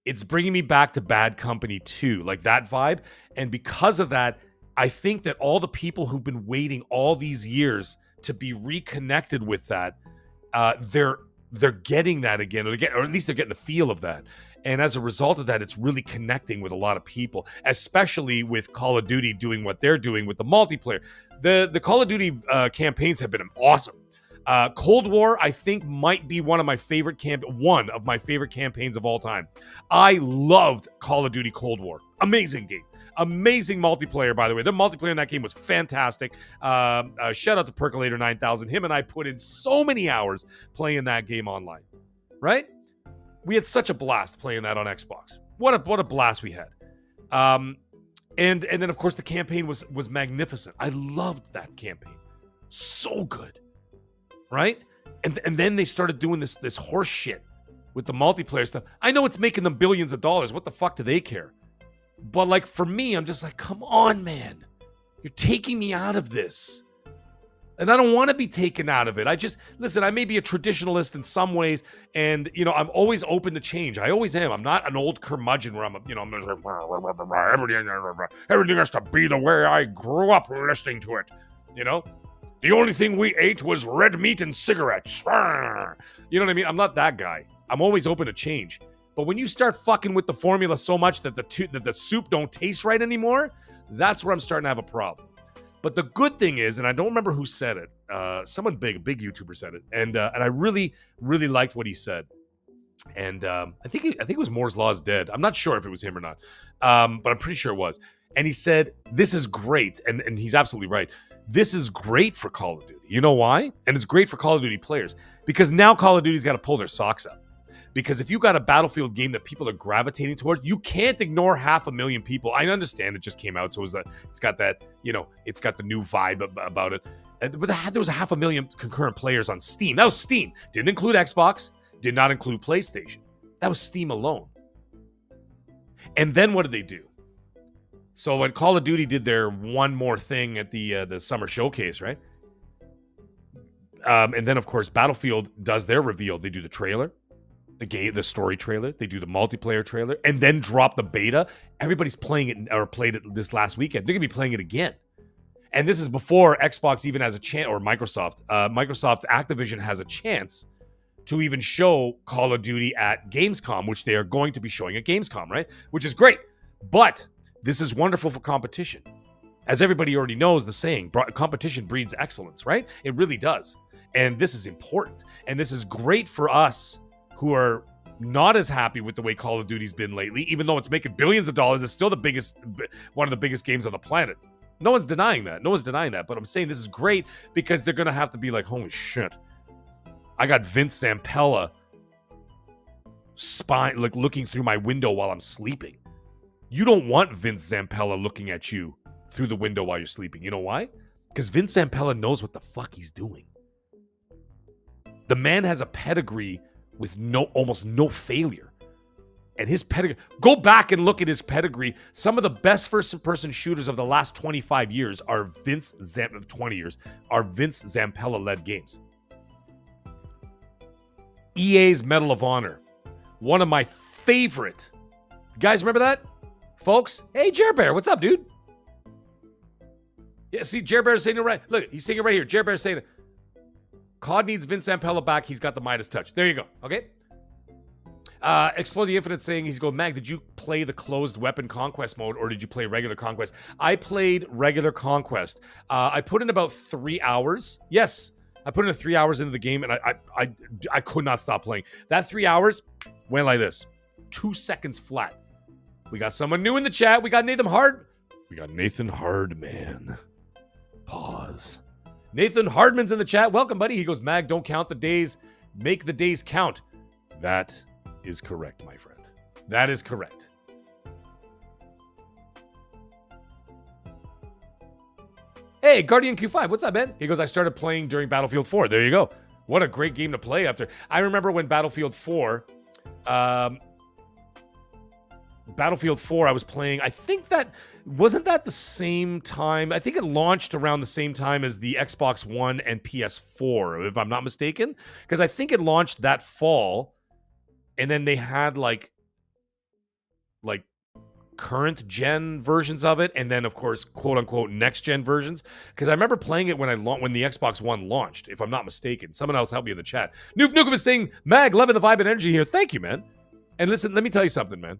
it's bringing me back to Bad Company 2, like that vibe. And because of that, I think that all the people who've been waiting all these years to be reconnected with that, they're getting that again, or at least they're getting the feel of that. And as a result of that, it's really connecting with a lot of people, especially with Call of Duty doing what they're doing with the multiplayer. The Call of Duty campaigns have been awesome. Cold War, I think, might be one of my favorite campaigns of all time. I loved Call of Duty Cold War. Amazing game. Amazing multiplayer, by the way. The multiplayer in that game was fantastic. Shout out to Percolator 9000. Him and I put in so many hours playing that game online. Right? We had such a blast playing that on Xbox. What a blast we had. And then of course the campaign was magnificent. I loved that campaign. So good. Right? And then they started doing this horse shit with the multiplayer stuff. I know it's making them billions of dollars. What the fuck do they care? But like for me, I'm just like, come on, man. You're taking me out of this. And I don't want to be taken out of it. Listen, I may be a traditionalist in some ways, and, I'm always open to change. I always am. I'm not an old curmudgeon where I'm just like, everything has to be the way I grew up listening to it. The only thing we ate was red meat and cigarettes. You know what I mean? I'm not that guy. I'm always open to change. But when you start fucking with the formula so much that the soup don't taste right anymore, that's where I'm starting to have a problem. But the good thing is, and I don't remember who said it, someone big, a big YouTuber said it, and I really, really liked what he said. And I think it was Moore's Law is dead. I'm not sure if it was him or not, but I'm pretty sure it was. And he said, "This is great," and he's absolutely right. This is great for Call of Duty. You know why? And it's great for Call of Duty players because now Call of Duty's got to pull their socks up. Because if you got a Battlefield game that people are gravitating towards, you can't ignore 500,000 people. I understand it just came out, so it's got that, it's got the new vibe about it. But there was 500,000 concurrent players on Steam. That was Steam. Didn't include Xbox. Did not include PlayStation. That was Steam alone. And then what did they do? So when Call of Duty did their one more thing at the summer showcase, right? And then of course Battlefield does their reveal. They do the trailer. The story trailer, they do the multiplayer trailer, and then drop the beta. Everybody's playing it or played it this last weekend. They're gonna be playing it again, and this is before Xbox even has a chance, or Microsoft. Microsoft's Activision has a chance to even show Call of Duty at Gamescom, which they are going to be showing at Gamescom, right? Which is great, but this is wonderful for competition. As everybody already knows, the saying, competition breeds excellence, right? It really does, and this is important, and this is great for us who are not as happy with the way Call of Duty's been lately, even though it's making billions of dollars. It's still one of the biggest games on the planet. No one's denying that. But I'm saying this is great because they're going to have to be like, holy shit. I got Vince Zampella looking through my window while I'm sleeping. You don't want Vince Zampella looking at you through the window while you're sleeping. You know why? Because Vince Zampella knows what the fuck he's doing. The man has a pedigree with almost no failure. And his pedigree, go back and look at his pedigree. Some of the best first-person shooters of the last 25 years are Vince Zampella-led games. EA's Medal of Honor, one of my favorite. You guys remember that, folks? Hey, Jer Bear, what's up, dude? Yeah, see, Jer Bear's saying it right. Look, he's saying it right here. Jer Bear's saying it. COD needs Vince Zampella back. He's got the Midas touch. There you go. Okay. Explode the Infinite saying, he's going, Mag, did you play the closed weapon conquest mode or did you play regular conquest? I played regular conquest. I put in about 3 hours. Yes, I put in 3 hours into the game and I could not stop playing. That 3 hours went like this. 2 seconds flat. We got someone new in the chat. We got Nathan Hardman. Pause. Nathan Hardman's in the chat. Welcome, buddy. He goes, Mag, don't count the days. Make the days count. That is correct, my friend. That is correct. Hey, Guardian Q5, what's up, man? He goes, I started playing during Battlefield 4. There you go. What a great game to play after. I remember when Battlefield 4, I was playing, I think wasn't that the same time? I think it launched around the same time as the Xbox One and PS4, if I'm not mistaken. Because I think it launched that fall, and then they had like like current gen versions of it, and then of course quote unquote next gen versions, because I remember playing it when the Xbox One launched, if I'm not mistaken. Someone else help me in the chat. Noof Nukem is saying, Mag, loving the vibe and energy here. Thank you, man. And listen, let me tell you something, man.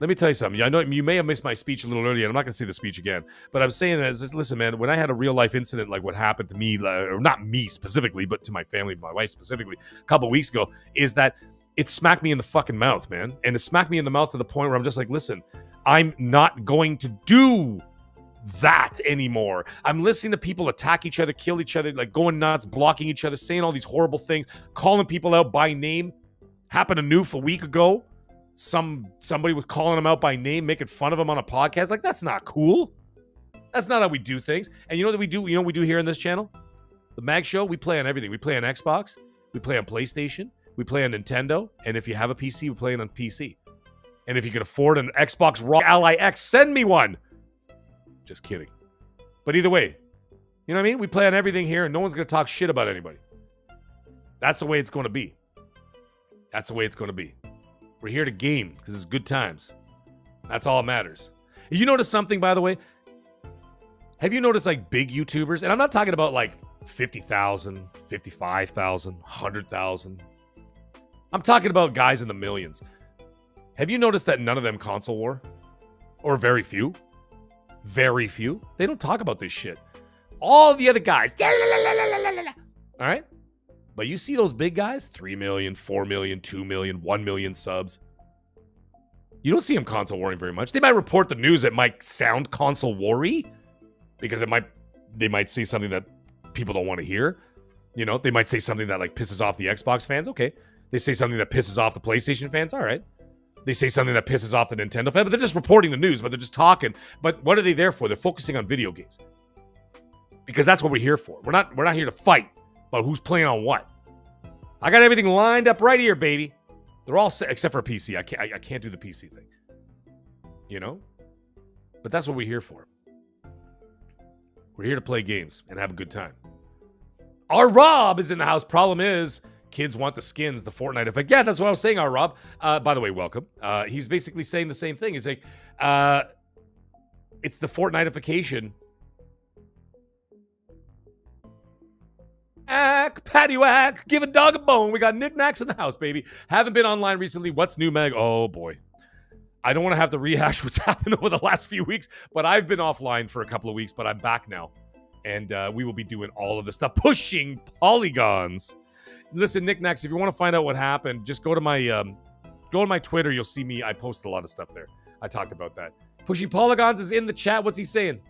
Let me tell you something. I know you may have missed my speech a little earlier, and I'm not going to say the speech again, but I'm saying that is, listen, man, when I had a real life incident like what happened to me, or not me specifically, but to my family, my wife specifically, a couple weeks ago, is that it smacked me in the fucking mouth, man. And it smacked me in the mouth to the point where I'm just like, listen, I'm not going to do that anymore. I'm listening to people attack each other, kill each other, like going nuts, blocking each other, saying all these horrible things, calling people out by name. Happened to Noof a week ago. Somebody was calling him out by name, making fun of him on a podcast. Like, that's not cool. That's not how we do things. And you know what we do? You know what we do here in this channel? The Mag Show, we play on everything. We play on Xbox. We play on PlayStation. We play on Nintendo. And if you have a PC, we play it on PC. And if you can afford an Xbox Raw Ally X, send me one. Just kidding. But either way, you know what I mean? We play on everything here, and no one's going to talk shit about anybody. That's the way it's going to be. That's the way it's going to be. We're here to game because it's good times. That's all that matters. You notice something, by the way? Have you noticed like big YouTubers? And I'm not talking about like 50,000, 55,000, 100,000. I'm talking about guys in the millions. Have you noticed that none of them console war? Or very few? Very few. They don't talk about this shit. All the other guys. All right? But you see those big guys? 3 million, 4 million, 2 million, 1 million subs. You don't see them console warring very much. They might report the news that might sound console war-y, because they might say something that people don't want to hear. You know, they might say something that like pisses off the Xbox fans. Okay. They say something that pisses off the PlayStation fans. All right. They say something that pisses off the Nintendo fans, but they're just reporting the news, but they're just talking. But what are they there for? They're focusing on video games. Because that's what we're here for. We're not here to fight about who's playing on what. I got everything lined up right here, baby. They're all set, except for a PC. I can't do the PC thing. You know? But that's what we're here for. We're here to play games and have a good time. Our Rob is in the house. Problem is, kids want the skins, the Fortnite effect. Yeah, that's what I was saying, our Rob. By the way, welcome. He's basically saying the same thing. He's like, it's the Fortnite-ification. Patty whack, give a dog a bone. We got knickknacks in the house, baby. Haven't been online recently. What's new, Meg? Oh, boy. I don't want to have to rehash what's happened over the last few weeks, but I've been offline for a couple of weeks, but I'm back now. And we will be doing all of the stuff, pushing polygons. Listen, knickknacks, if you want to find out what happened, just go to my Twitter. You'll see me. I post a lot of stuff there. I talked about that. Pushing polygons is in the chat. What's he saying?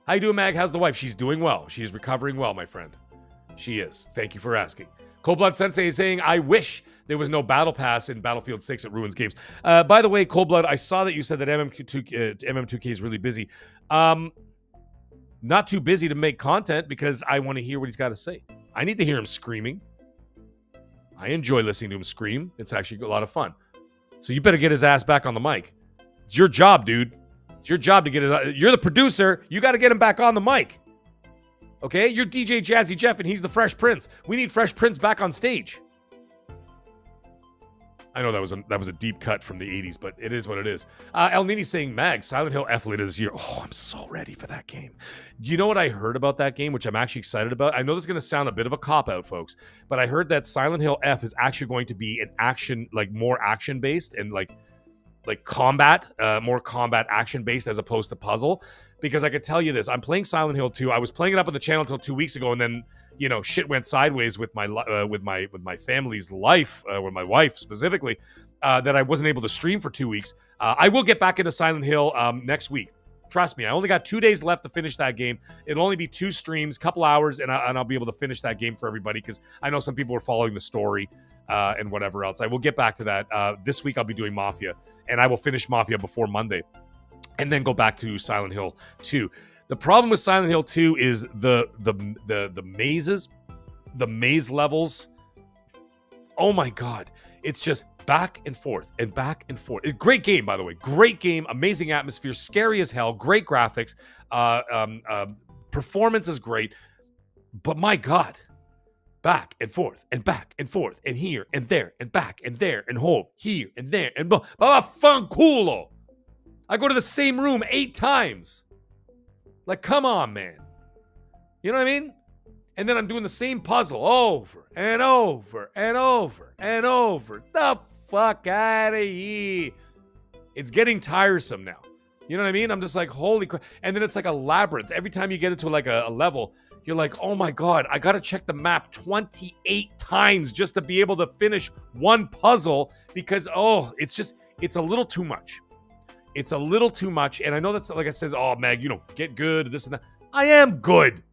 How you doing, Mag? How's the wife? She's doing well. She is recovering well, my friend. She is. Thank you for asking. Cold Blood Sensei is saying, I wish there was no battle pass in Battlefield 6. It ruins games. By the way, Cold Blood, I saw that you said that MM2K is really busy. Not too busy to make content because I want to hear what he's got to say. I need to hear him screaming. I enjoy listening to him scream. It's actually a lot of fun. So you better get his ass back on the mic. It's your job, dude. It's your job to get it. You're the producer. You got to get him back on the mic. Okay? You're DJ Jazzy Jeff, and he's the Fresh Prince. We need Fresh Prince back on stage. I know that was a deep cut from the 80s, but it is what it is. El Nini's saying, Mag, Silent Hill F-Lit is here. Oh, I'm so ready for that game. Do you know what I heard about that game, which I'm actually excited about? I know this is going to sound a bit of a cop-out, folks, but I heard that Silent Hill F is actually going to be an action, like more action-based and like combat, more combat action-based as opposed to puzzle. Because I could tell you this, I'm playing Silent Hill 2. I was playing it up on the channel until 2 weeks ago, and then, you know, shit went sideways with my family's life, with my wife specifically, that I wasn't able to stream for 2 weeks. I will get back into Silent Hill next week. Trust me, I only got 2 days left to finish that game. It'll only be 2 streams, couple hours, and I'll be able to finish that game for everybody, because I know some people are following the story and whatever else. I will get back to that. This week I'll be doing Mafia, and I will finish Mafia before Monday, and then go back to Silent Hill 2. The problem with Silent Hill 2 is the mazes, the maze levels. Oh my God. It's just back and forth and back and forth. Great game, by the way. Great game. Amazing atmosphere. Scary as hell. Great graphics. Performance is great. But my God, back and forth and back and forth and here and there and back and there and hold here and there and fanculo. I go to the same room 8 times. Like, come on, man. You know what I mean? And then I'm doing the same puzzle over and over and over and over. The fuck out of here. It's getting tiresome now. You know what I mean? I'm just like, holy crap. And then it's like a labyrinth. Every time you get into like a level, you're like, oh my God, I got to check the map 28 times just to be able to finish one puzzle because, it's a little too much. It's a little too much. And I know that's like I says, oh, Mag, get good, this and that. I am good.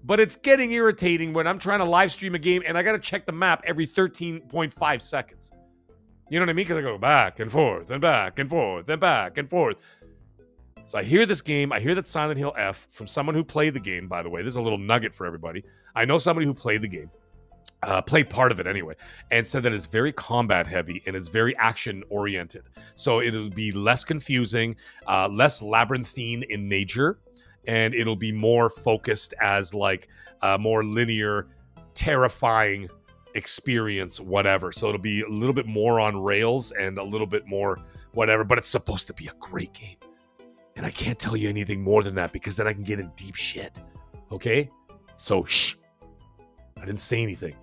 But it's getting irritating when I'm trying to live stream a game and I got to check the map every 13.5 seconds. You know what I mean? Because I go back and forth and back and forth and back and forth. So I hear this game. I hear that Silent Hill F from someone who played the game, by the way. This is a little nugget for everybody. I know somebody who played the game, played part of it anyway, and said that it's very combat heavy and it's very action oriented. So it'll be less confusing, less labyrinthine in nature, and it'll be more focused as like a more linear, terrifying experience, whatever. So it'll be a little bit more on rails and a little bit more whatever, but it's supposed to be a great game. And I can't tell you anything more than that because then I can get in deep shit. Okay? So, shh. I didn't say anything.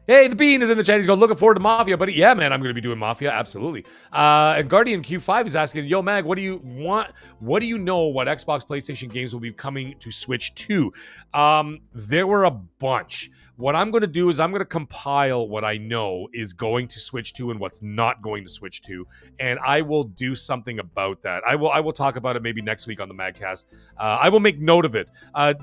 Hey, the Bean is in the chat. He's going, looking forward to Mafia, buddy. Yeah, man, I'm going to be doing Mafia. Absolutely. And Guardian Q5 is asking, yo, Mag, what do you want? What do you know what Xbox, PlayStation games will be coming to Switch 2? There were a bunch. What I'm going to do is I'm going to compile what I know is going to Switch 2 and what's not going to Switch 2, and I will do something about that. I will talk about it maybe next week on the MAGGcast. I will make note of it.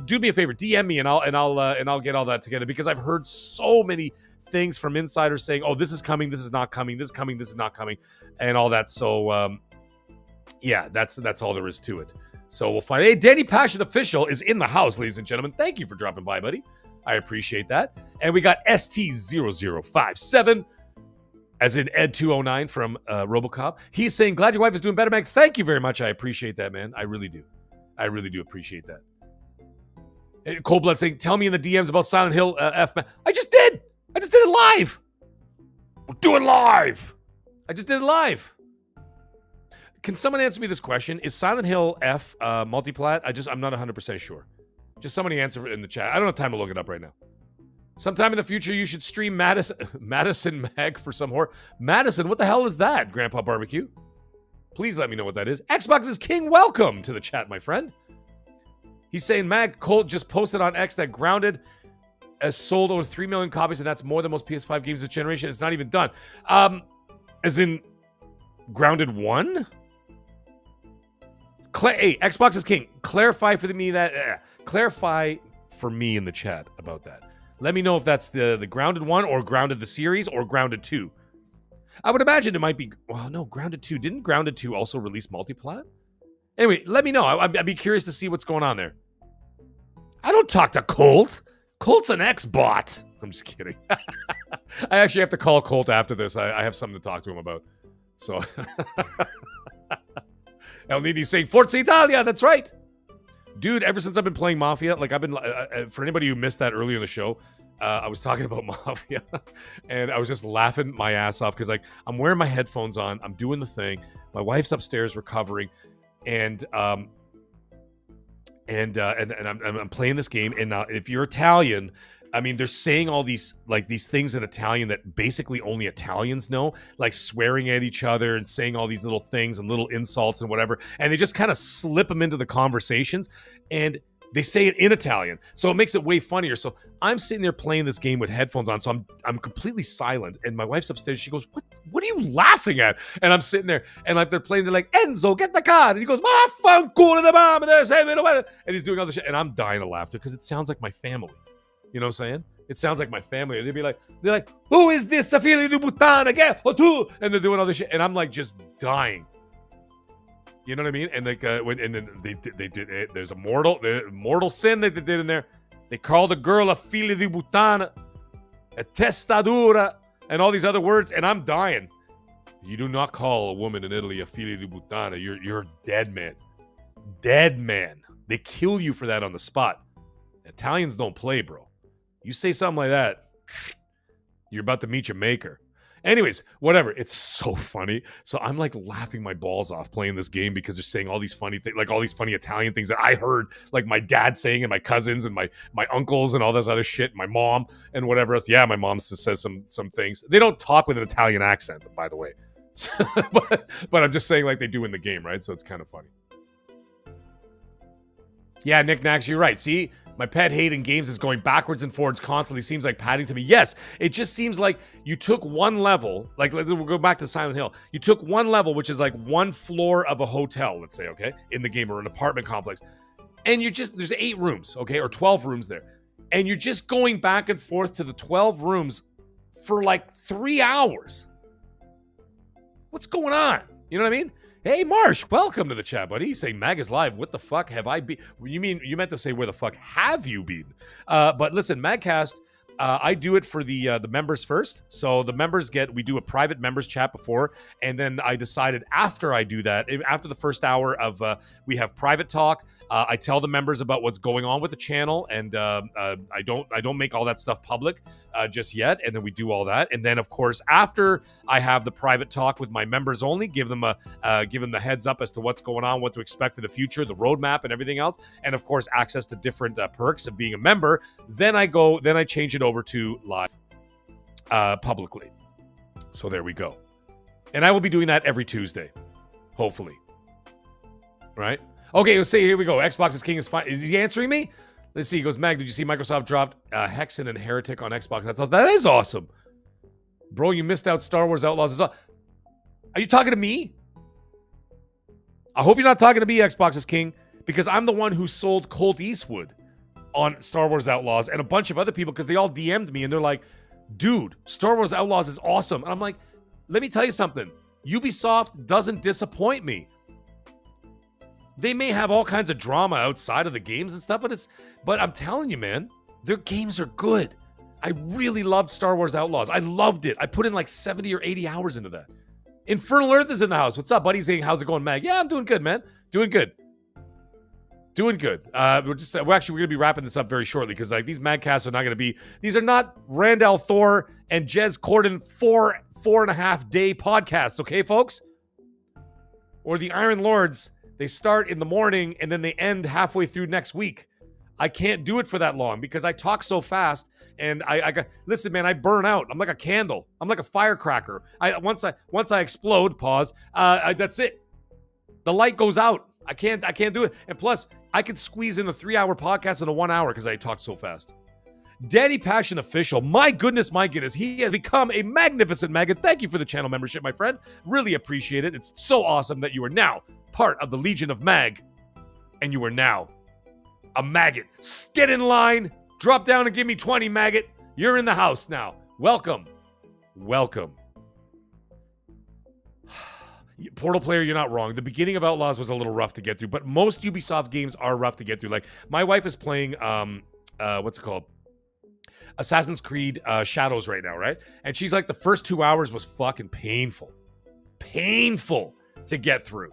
Do me a favor, DM me and I'll get all that together because I've heard so many things from insiders saying, oh, this is coming, this is not coming, this is coming, this is not coming, and all that. So yeah, that's all there is to it. So we'll find. Hey, Danny Passion Official is in the house, ladies and gentlemen. Thank you for dropping by, buddy. I appreciate that. And we got ST0057, as in Ed209 from Robocop. He's saying, glad your wife is doing better, Mag. Thank you very much. I appreciate that, man. I really do. I really do appreciate that. And Cold Blood saying, tell me in the DMs about Silent Hill F. I just did. I just did it live. We'll do it live. I just did it live. Can someone answer me this question? Is Silent Hill F multiplat? I'm not 100% sure. Just somebody answer it in the chat. I don't have time to look it up right now. Sometime in the future, you should stream Madison Mag for some horror. Madison, what the hell is that, Grandpa Barbecue? Please let me know what that is. Xbox is king. Welcome to the chat, my friend. He's saying, Mag, Colt just posted on X that Grounded has sold over 3 million copies, and that's more than most PS5 games this generation. It's not even done. As in Grounded 1? Hey, Xbox is king. Clarify for me in the chat about that. Let me know if that's the Grounded 1 or Grounded the series or Grounded 2. I would imagine it might be... Well, no, Grounded 2. Didn't Grounded 2 also release multiplat? Anyway, let me know. I'd be curious to see what's going on there. I don't talk to Colt. Colt's an X-bot. I'm just kidding. I actually have to call Colt after this. I have something to talk to him about. So... El Nini's saying, Forza Italia, that's right. Dude, ever since I've been playing Mafia, like I've been, for anybody who missed that earlier in the show, I was talking about Mafia, and I was just laughing my ass off because, like, I'm wearing my headphones on, I'm doing the thing, my wife's upstairs recovering, and I'm playing this game, and if you're Italian, I mean, they're saying all these things in Italian that basically only Italians know, like swearing at each other and saying all these little things and little insults and whatever. And they just kind of slip them into the conversations and they say it in Italian. So it makes it way funnier. So I'm sitting there playing this game with headphones on. So I'm completely silent. And my wife's upstairs. She goes, what are you laughing at? And I'm sitting there and like they're playing, they're like, Enzo, get the car. And he goes, fanculo the mom. And he's doing all this shit. And I'm dying of laughter because it sounds like my family. You know what I'm saying? It sounds like my family. They're like, who is this? Safili di Butana? And they're doing all this shit. And I'm like just dying. You know what I mean? And like, and then they did, there's a mortal sin that they did in there. They called a girl a figlia di Butana, a testadura, and all these other words. And I'm dying. You do not call a woman in Italy a figlia di Butana. You're dead, man. Dead, man. They kill you for that on the spot. Italians don't play, bro. You say something like that, You're about to meet your maker. Anyways, whatever. It's so funny. So I'm like laughing my balls off playing this game because they're saying all these funny things, like all these funny Italian things that I heard, like my dad saying and my cousins and my uncles and all this other shit, my mom and whatever else. Yeah, my mom says some things. They don't talk with an Italian accent, by the way. but I'm just saying like they do in the game, right? So it's kind of funny. Yeah, Nick Nax, you're right. See, my pet hate in games is going backwards and forwards constantly. Seems like padding to me. Yes, it just seems like you took one level, like we'll go back to Silent Hill. You took one level, which is like one floor of a hotel, let's say, okay, in the game, or an apartment complex. And there's 8 rooms, okay, or 12 rooms there. And you're just going back and forth to the 12 rooms for like 3 hours. What's going on? You know what I mean? Hey, Marsh, welcome to the chat, buddy. He's saying, Mag is live. What the fuck have I been? You meant to say, where the fuck have you been? But listen, MAGGcast, I do it for the members first. So the members we do a private members chat before. And then I decided after I do that, after the first hour of, we have private talk. I tell the members about what's going on with the channel. And I don't make all that stuff public just yet. And then we do all that. And then, of course, after I have the private talk with my members only, give them the heads up as to what's going on, what to expect for the future, the roadmap and everything else. And of course, access to different perks of being a member. Then I change it over to live publicly. So there we go. And I will be doing that every Tuesday, hopefully. Right? Okay, let's see. Here we go. Xbox is king is fine. Is he answering me? Let's see. He goes, Mag, did you see Microsoft dropped Hexen and Heretic on Xbox? That is awesome. Bro, you missed out Star Wars Outlaws as well. Are you talking to me? I hope you're not talking to me, Xbox is king, because I'm the one who sold Colt Eastwood on Star Wars Outlaws and a bunch of other people, because they all DM'd me and they're like, dude, Star Wars Outlaws is awesome. And I'm like, let me tell you something. Ubisoft doesn't disappoint me. They may have all kinds of drama outside of the games and stuff, but I'm telling you, man, their games are good. I really loved Star Wars Outlaws. I loved it. I put in like 70 or 80 hours into that. Infernal Earth is in the house. What's up, buddy? Saying, how's it going, Mag? Yeah, I'm doing good, man. Doing good. We're going to be wrapping this up very shortly, because like these MAGGcasts are not going to be, these are not Randall Thor and Jez Corden 4.5 day podcasts, okay, folks? Or the Iron Lords, they start in the morning and then they end halfway through next week. I can't do it for that long because I talk so fast, and listen, man, I burn out. I'm like a candle. I'm like a firecracker. Once I explode, pause. That's it. The light goes out. I can't do it. And plus, I could squeeze in a 3-hour podcast into 1 hour because I talk so fast. Daddy Passion Official. My goodness, he has become a magnificent maggot. Thank you for the channel membership, my friend. Really appreciate it. It's so awesome that you are now part of the Legion of Mag, and you are now a maggot. Get in line. Drop down and give me 20, maggot. You're in the house now. Welcome. Portal player, you're not wrong. The beginning of Outlaws was a little rough to get through, but most Ubisoft games are rough to get through. Like, my wife is playing, what's it called? Assassin's Creed Shadows right now, right? And she's like, the first 2 hours was fucking painful. Painful to get through.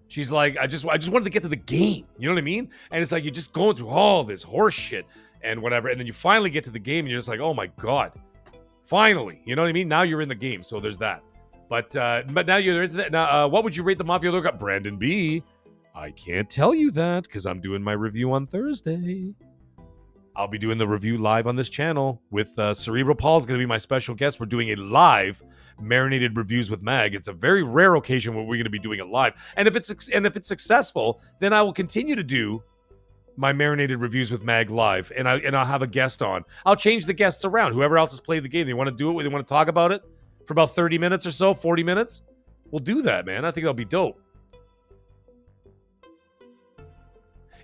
She's like, I just wanted to get to the game. You know what I mean? And it's like, you're just going through all this horse shit and whatever. And then you finally get to the game and you're just like, oh my God. Finally. You know what I mean? Now you're in the game. So there's that. But now you're into that. Now, what would you rate the Mafia look up? Brandon B. I can't tell you that because I'm doing my review on Thursday. I'll be doing the review live on this channel with Cerebral Paul's going to be my special guest. We're doing a live marinated reviews with Mag. It's a very rare occasion where we're going to be doing it live. And if it's successful, then I will continue to do my marinated reviews with Mag live, and I'll have a guest on. I'll change the guests around. Whoever else has played the game, they want to do it, they want to talk about it for about 30 minutes or so, 40 minutes. We'll do that, man. I think that'll be dope.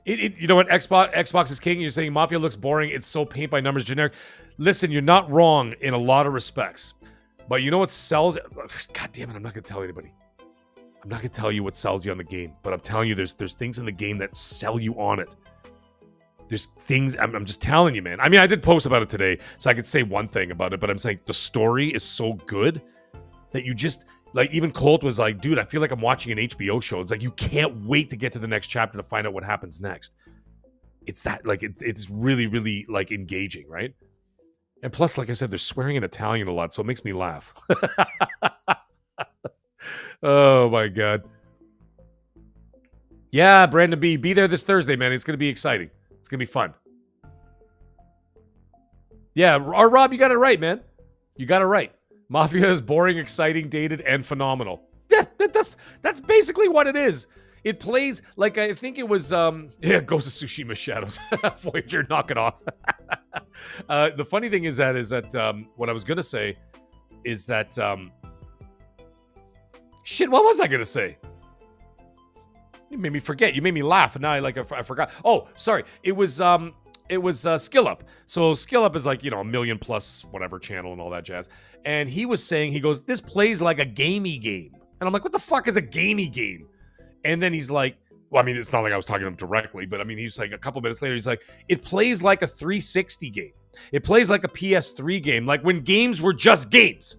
You know what? Xbox is king. You're saying Mafia looks boring. It's so paint by numbers generic. Listen, you're not wrong in a lot of respects. But you know what sells? God damn it, I'm not going to tell anybody. I'm not going to tell you what sells you on the game. But I'm telling you, there's things in the game that sell you on it. There's things, I'm just telling you, man. I mean, I did post about it today, so I could say one thing about it. But I'm saying the story is so good that you just... Like, even Colt was like, dude, I feel like I'm watching an HBO show. It's like, you can't wait to get to the next chapter to find out what happens next. It's that, like, it's really, really, like, engaging, right? And plus, like I said, they're swearing in Italian a lot, so it makes me laugh. Oh, my God. Yeah, Brandon B. Be there this Thursday, man. It's going to be exciting. It's going to be fun. Yeah, Rob, you got it right, man. You got it right. Mafia is boring, exciting, dated, and phenomenal. Yeah, that's basically what it is. It plays like I think it was Ghost of Tsushima Shadows. Voyager, knock it off. The funny thing is that what I was gonna say is that shit. What was I gonna say? You made me forget. You made me laugh, and now I forgot. Oh, sorry. It was Skill Up. So Skill Up is like, a million plus whatever channel and all that jazz. And he was saying, he goes, this plays like a gamey game. And I'm like, what the fuck is a gamey game? And then he's like, well, I mean, it's not like I was talking to him directly, but I mean, he's like, a couple minutes later, he's like, it plays like a 360 game. It plays like a PS3 game, like when games were just games.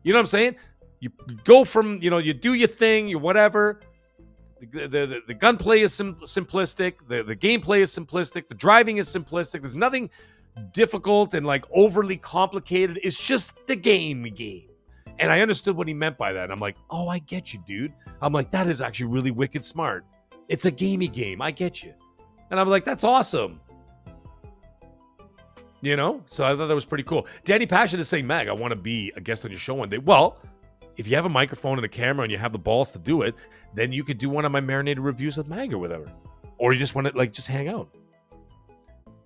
You know what I'm saying? You go from, you do your thing, you whatever. The gunplay is simplistic. The gameplay is simplistic. The driving is simplistic. There's nothing difficult and like overly complicated. It's just the game. And I understood what he meant by that. And I'm like, oh, I get you, dude. I'm like, that is actually really wicked smart. It's a gamey game. I get you. And I'm like, that's awesome. So I thought that was pretty cool. Danny Passion is saying, Mag, I want to be a guest on your show one day. Well, if you have a microphone and a camera and you have the balls to do it, then you could do one of my marinated reviews with Mag or whatever. Or you just want to just hang out.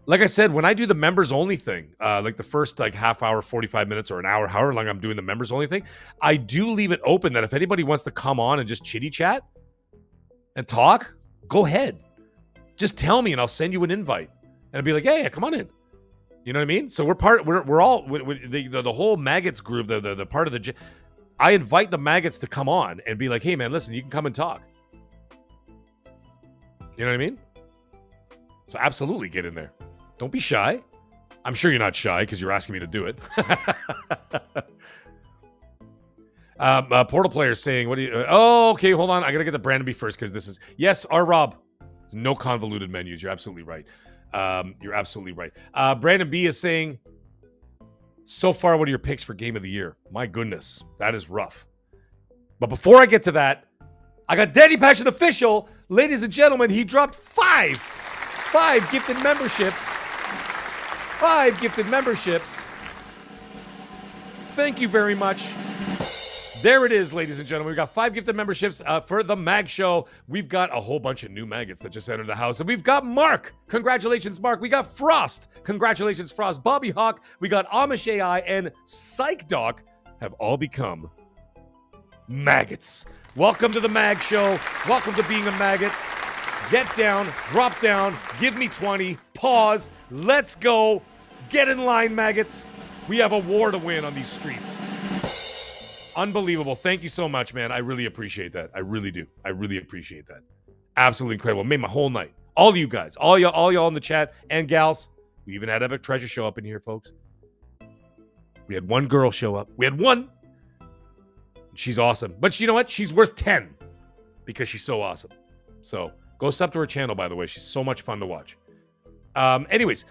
Like I said, when I do the members only thing, like the first half hour, 45 minutes or an hour, however long I'm doing the members only thing, I do leave it open that if anybody wants to come on and just chitty chat and talk, go ahead. Just tell me and I'll send you an invite. And I'll be like, hey, come on in. You know what I mean? So we're all the whole maggots group, the part of the. I invite the maggots to come on and be like, hey man, listen, you can come and talk. You know what I mean? So absolutely get in there. Don't be shy. I'm sure you're not shy because you're asking me to do it. Portal player saying, what do you... okay, hold on. I got to get the Brandon B first because this is... Yes, Rob. No convoluted menus. You're absolutely right. Brandon B is saying, so far, what are your picks for Game of the Year? My goodness, that is rough. But before I get to that, I got Danny Passion Official. Ladies and gentlemen, he dropped five gifted memberships. 5 gifted memberships. Thank you very much. There it is, ladies and gentlemen. We've got 5 gifted memberships for the Mag Show. We've got a whole bunch of new maggots that just entered the house. And we've got Mark. Congratulations, Mark. We got Frost. Congratulations, Frost. Bobby Hawk. We got Amish AI and Psych Doc have all become maggots. Welcome to the Mag Show. Welcome to being a maggot. Get down, drop down, give me 20, pause, let's go. Get in line, maggots. We have a war to win on these streets. Unbelievable. Thank you so much, man. I really appreciate that. I really do. I really appreciate that. Absolutely incredible. Made my whole night. All of you guys, all y'all in the chat and gals. We even had Epic Treasure show up in here, folks. We had one girl show up. We had one. She's awesome. But you know what? She's worth 10 because she's so awesome. So go sub to her channel, by the way. She's so much fun to watch. Anyways,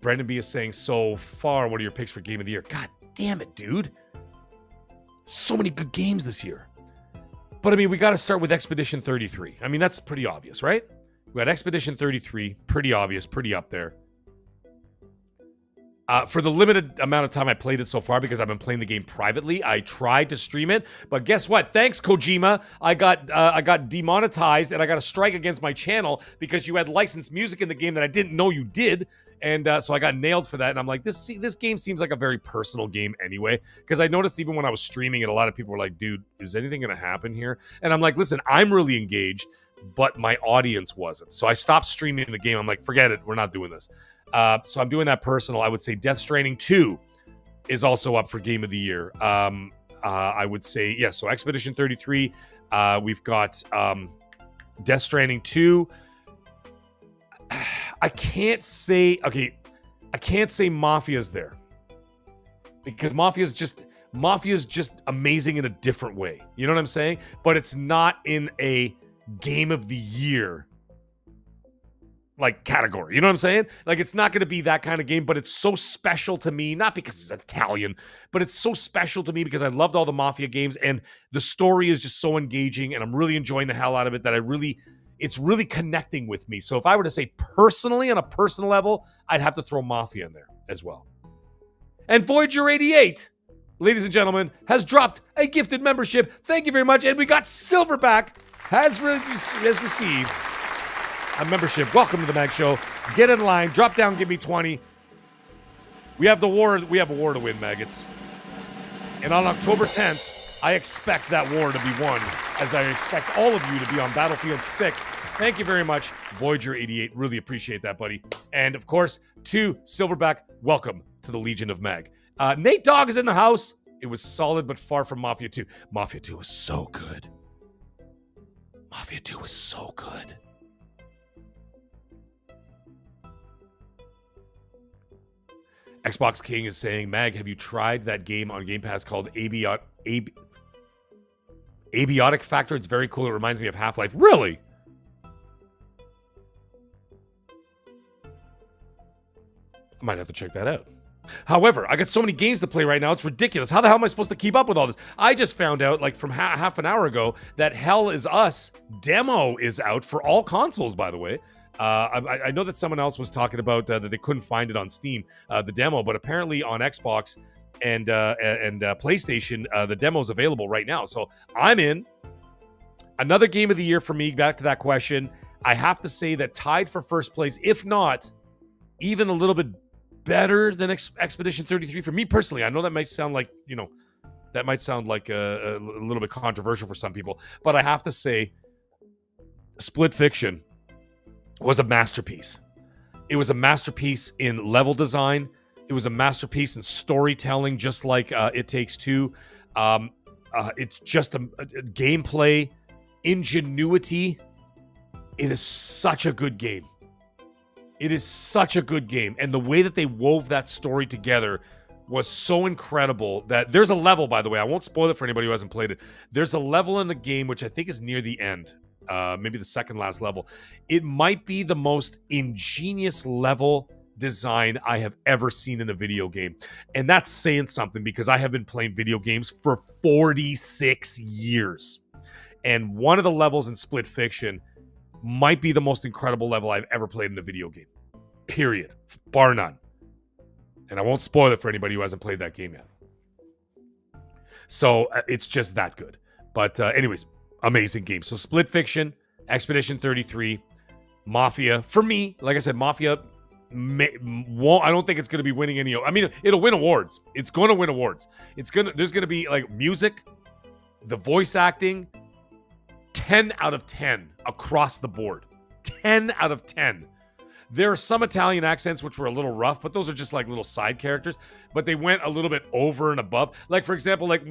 Brandon B is saying, so far, what are your picks for Game of the Year? God damn it, dude. So many good games this year. But, I mean, we got to start with Expedition 33. I mean, that's pretty obvious, right? We got Expedition 33, pretty obvious, pretty up there. For the limited amount of time I played it so far, because I've been playing the game privately, I tried to stream it, but guess what? Thanks, Kojima. I got demonetized, and I got a strike against my channel because you had licensed music in the game that I didn't know you did, and so I got nailed for that. And I'm like, this game seems like a very personal game anyway, because I noticed even when I was streaming it, a lot of people were like, dude, is anything going to happen here? And I'm like, listen, I'm really engaged, but my audience wasn't. So I stopped streaming the game. I'm like, forget it. We're not doing this. So I'm doing that personal. I would say Death Stranding 2 is also up for Game of the Year. I would say, yeah, so Expedition 33. We've got Death Stranding 2. I can't say Mafia's there. Because Mafia's just amazing in a different way. You know what I'm saying? But it's not in a Game of the Year like category. You know what I'm saying? Like it's not going to be that kind of game, but it's so special to me, not because it's Italian, but it's so special to me because I loved all the Mafia games and the story is just so engaging and I'm really enjoying the hell out of it that it's really connecting with me. So if I were to say personally on a personal level, I'd have to throw Mafia in there as well. And Voyager 88, ladies and gentlemen, has dropped a gifted membership. Thank you very much. And we got Silverback has received a membership. Welcome to the Mag Show. Get in line. Drop down. Give me 20. We have a war to win, maggots. And on October 10th, I expect that war to be won, as I expect all of you to be on Battlefield 6. Thank you very much, Voyager 88. Really appreciate that, buddy. And of course, to Silverback, welcome to the Legion of Mag. Nate Dogg is in the house. It was solid, but far from Mafia 2. Mafia 2 was so good. Mafia 2 was so good. Xbox King is saying, Mag, have you tried that game on Game Pass called Abiotic Factor? It's very cool. It reminds me of Half-Life. Really? I might have to check that out. However, I got so many games to play right now, it's ridiculous. How the hell am I supposed to keep up with all this? I just found out, like from half an hour ago, that Hell Is Us demo is out for all consoles, by the way. I know that someone else was talking about that they couldn't find it on Steam, the demo, but apparently on Xbox and PlayStation, the demo is available right now. So I'm in. Another game of the year for me, back to that question. I have to say that tied for first place, if not even a little bit better than Expedition 33 for me personally. I know that might sound like, a little bit controversial for some people, but I have to say Split Fiction was a masterpiece. It was a masterpiece in level design. It was a masterpiece in storytelling, just like It Takes Two. It's just a gameplay, ingenuity. It is such a good game. It is such a good game. And the way that they wove that story together was so incredible that there's a level, by the way, I won't spoil it for anybody who hasn't played it. There's a level in the game, which I think is near the end. Maybe the second last level. It might be the most ingenious level design I have ever seen in a video game. And that's saying something because I have been playing video games for 46 years. And one of the levels in Split Fiction might be the most incredible level I've ever played in a video game. Period. Bar none. And I won't spoil it for anybody who hasn't played that game yet. So it's just that good. But anyways, amazing game. So Split Fiction, Expedition 33, Mafia. For me, like I said, Mafia won't. I don't think it's going to be winning any. I mean, it'll win awards. It's going to win awards. There's going to be like music, the voice acting, 10 out of 10 across the board. 10 out of 10. There are some Italian accents which were a little rough, but those are just like little side characters. But they went a little bit over and above. Like for example, like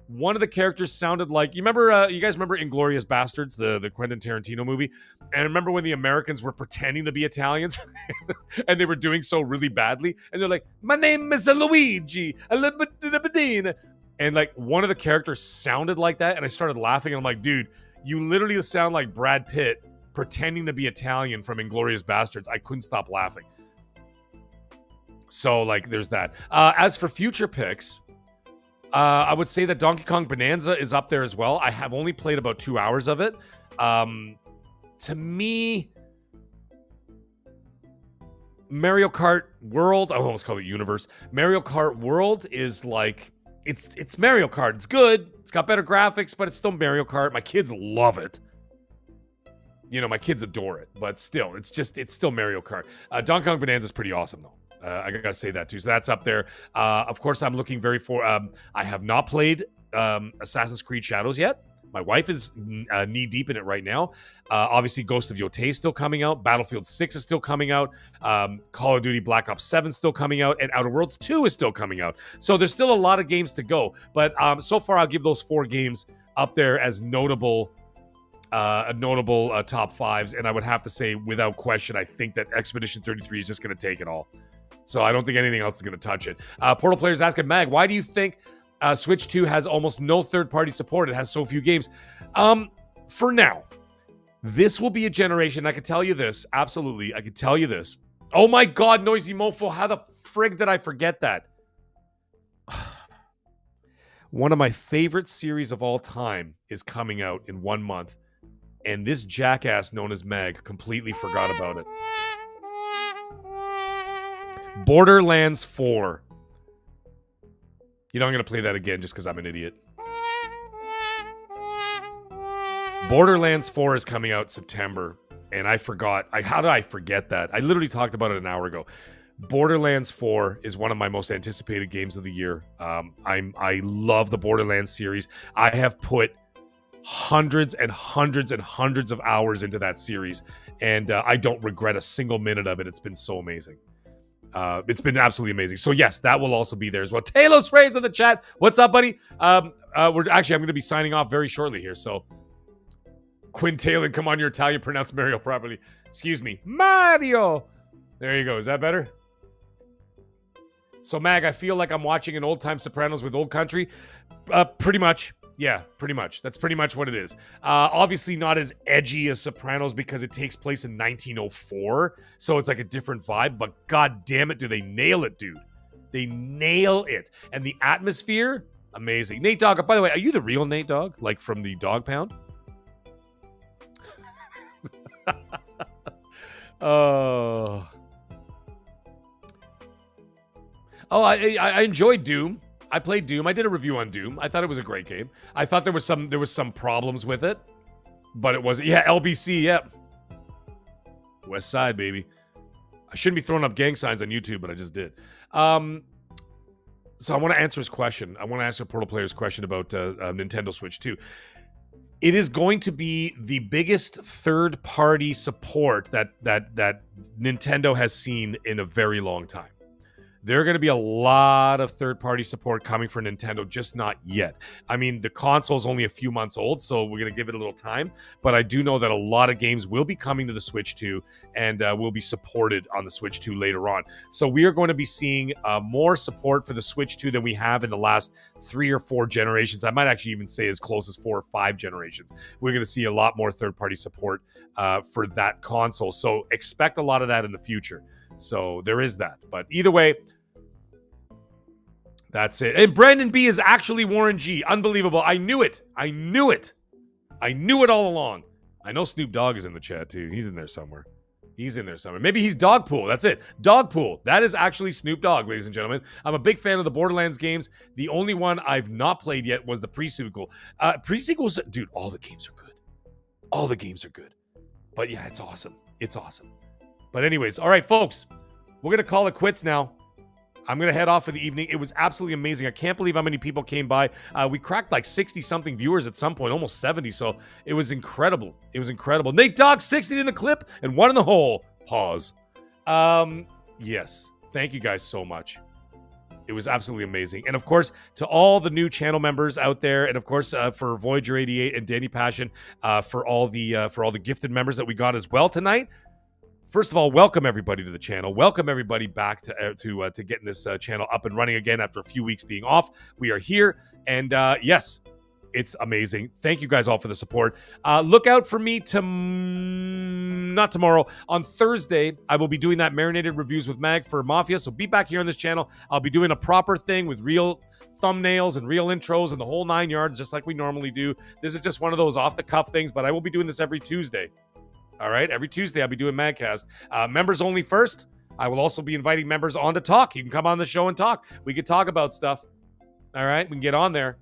one of the characters sounded like you guys remember Inglourious Bastards, the Quentin Tarantino movie. And remember when the Americans were pretending to be Italians, and they were doing so really badly. And they're like, "My name is Luigi," and like one of the characters sounded like that, and I started laughing. And I'm like, dude, you literally sound like Brad Pitt pretending to be Italian from Inglourious Bastards. I couldn't stop laughing. So, like, there's that. As for future picks, I would say that Donkey Kong Bonanza is up there as well. I have only played about 2 hours of it. To me, Mario Kart World, I almost call it Universe. Mario Kart World is like, it's Mario Kart. It's good. It's got better graphics, but it's still Mario Kart. My kids love it. You know, my kids adore it, but still, it's still Mario Kart. Donkey Kong Bonanza is pretty awesome, though. I gotta say that, too. So that's up there. Of course, I'm looking I have not played Assassin's Creed Shadows yet. My wife is knee-deep in it right now. Obviously, Ghost of Yotei is still coming out. Battlefield 6 is still coming out. Call of Duty Black Ops 7 is still coming out. And Outer Worlds 2 is still coming out. So there's still a lot of games to go. But so far, I'll give those 4 games up there as notable top fives, and I would have to say, without question, I think that Expedition 33 is just going to take it all. So I don't think anything else is going to touch it. Portal Players asking, Mag, why do you think Switch 2 has almost no third-party support? It has so few games. For now, This will be a generation. I can tell you this. Absolutely. I can tell you this. Oh my God, Noisy Mofo. How the frig did I forget that? One of my favorite series of all time is coming out in 1 month. And this jackass known as Mag completely forgot about it. Borderlands 4. You know, I'm going to play that again just because I'm an idiot. Borderlands 4 is coming out September, and I forgot. How did I forget that? I literally talked about it an hour ago. Borderlands 4 is one of my most anticipated games of the year. I love the Borderlands series. I have put hundreds and hundreds and hundreds of hours into that series, and I don't regret a single minute of it. It's been so amazing. It's been absolutely amazing. So yes, that will also be there as well. Talos Ray's in the chat. What's up, buddy? I'm going to be signing off very shortly here. So Quinn Taylor, come on, your Italian, pronounce Mario properly. Excuse me, Mario. There you go. Is that better? So Mag, I feel like I'm watching an old-time Sopranos with old country. Pretty much. Yeah, pretty much. That's pretty much what it is. Obviously not as edgy as Sopranos because it takes place in 1904. So it's like a different vibe. But God damn it, do they nail it, dude. They nail it. And the atmosphere, amazing. Nate Dogg, by the way, are you the real Nate Dogg? Like from the Dog Pound? Oh, I enjoyed Doom. I played Doom. I did a review on Doom. I thought it was a great game. I thought there was some problems with it, but it wasn't. Yeah, LBC. Yep. West Side, baby. I shouldn't be throwing up gang signs on YouTube, but I just did. So I want to answer his question. I want to answer Portal Player's question about Nintendo Switch 2. It is going to be the biggest third-party support that Nintendo has seen in a very long time. There are going to be a lot of third-party support coming for Nintendo, just not yet. I mean, the console is only a few months old, so we're going to give it a little time. But I do know that a lot of games will be coming to the Switch 2 and will be supported on the Switch 2 later on. So we are going to be seeing more support for the Switch 2 than we have in the last 3 or 4 generations. I might actually even say as close as 4 or 5 generations. We're going to see a lot more third-party support for that console. So expect a lot of that in the future. So there is that. But either way, that's it. And Brandon B is actually Warren G. Unbelievable. I knew it. I knew it. I knew it all along. I know Snoop Dogg is in the chat too. He's in there somewhere. He's in there somewhere. Maybe he's Dogpool. That's it. Dogpool. That is actually Snoop Dogg, ladies and gentlemen. I'm a big fan of the Borderlands games. The only one I've not played yet was the pre-sequel. Pre-sequels, dude, all the games are good. All the games are good. But yeah, it's awesome. It's awesome. But anyways, all right, folks. We're going to call it quits now. I'm going to head off for the evening. It was absolutely amazing. I can't believe how many people came by. We cracked like 60-something viewers at some point, almost 70. So it was incredible. It was incredible. Nate Dogg, 60 in the clip and 1 in the hole. Pause. Yes. Thank you guys so much. It was absolutely amazing. And of course, to all the new channel members out there, and of course, for Voyager 88 and Danny Passion, for all the gifted members that we got as well tonight. First of all, welcome everybody to the channel. Welcome everybody back to getting this channel up and running again after a few weeks being off. We are here, and yes, it's amazing. Thank you guys all for the support. Look out for me not tomorrow. On Thursday, I will be doing that marinated reviews with Mag for Mafia, so be back here on this channel. I'll be doing a proper thing with real thumbnails and real intros and the whole 9 yards, just like we normally do. This is just one of those off-the-cuff things, but I will be doing this every Tuesday. All right, every Tuesday I'll be doing MAGGcast. Members only first. I will also be inviting members on to talk. You can come on the show and talk. We could talk about stuff. All right, we can get on there.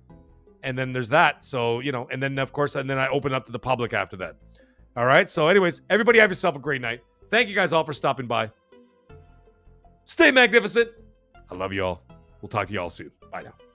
And then there's that. So, you know, and then of course, and then I open up to the public after that. All right, so anyways, everybody have yourself a great night. Thank you guys all for stopping by. Stay magnificent. I love you all. We'll talk to you all soon. Bye now.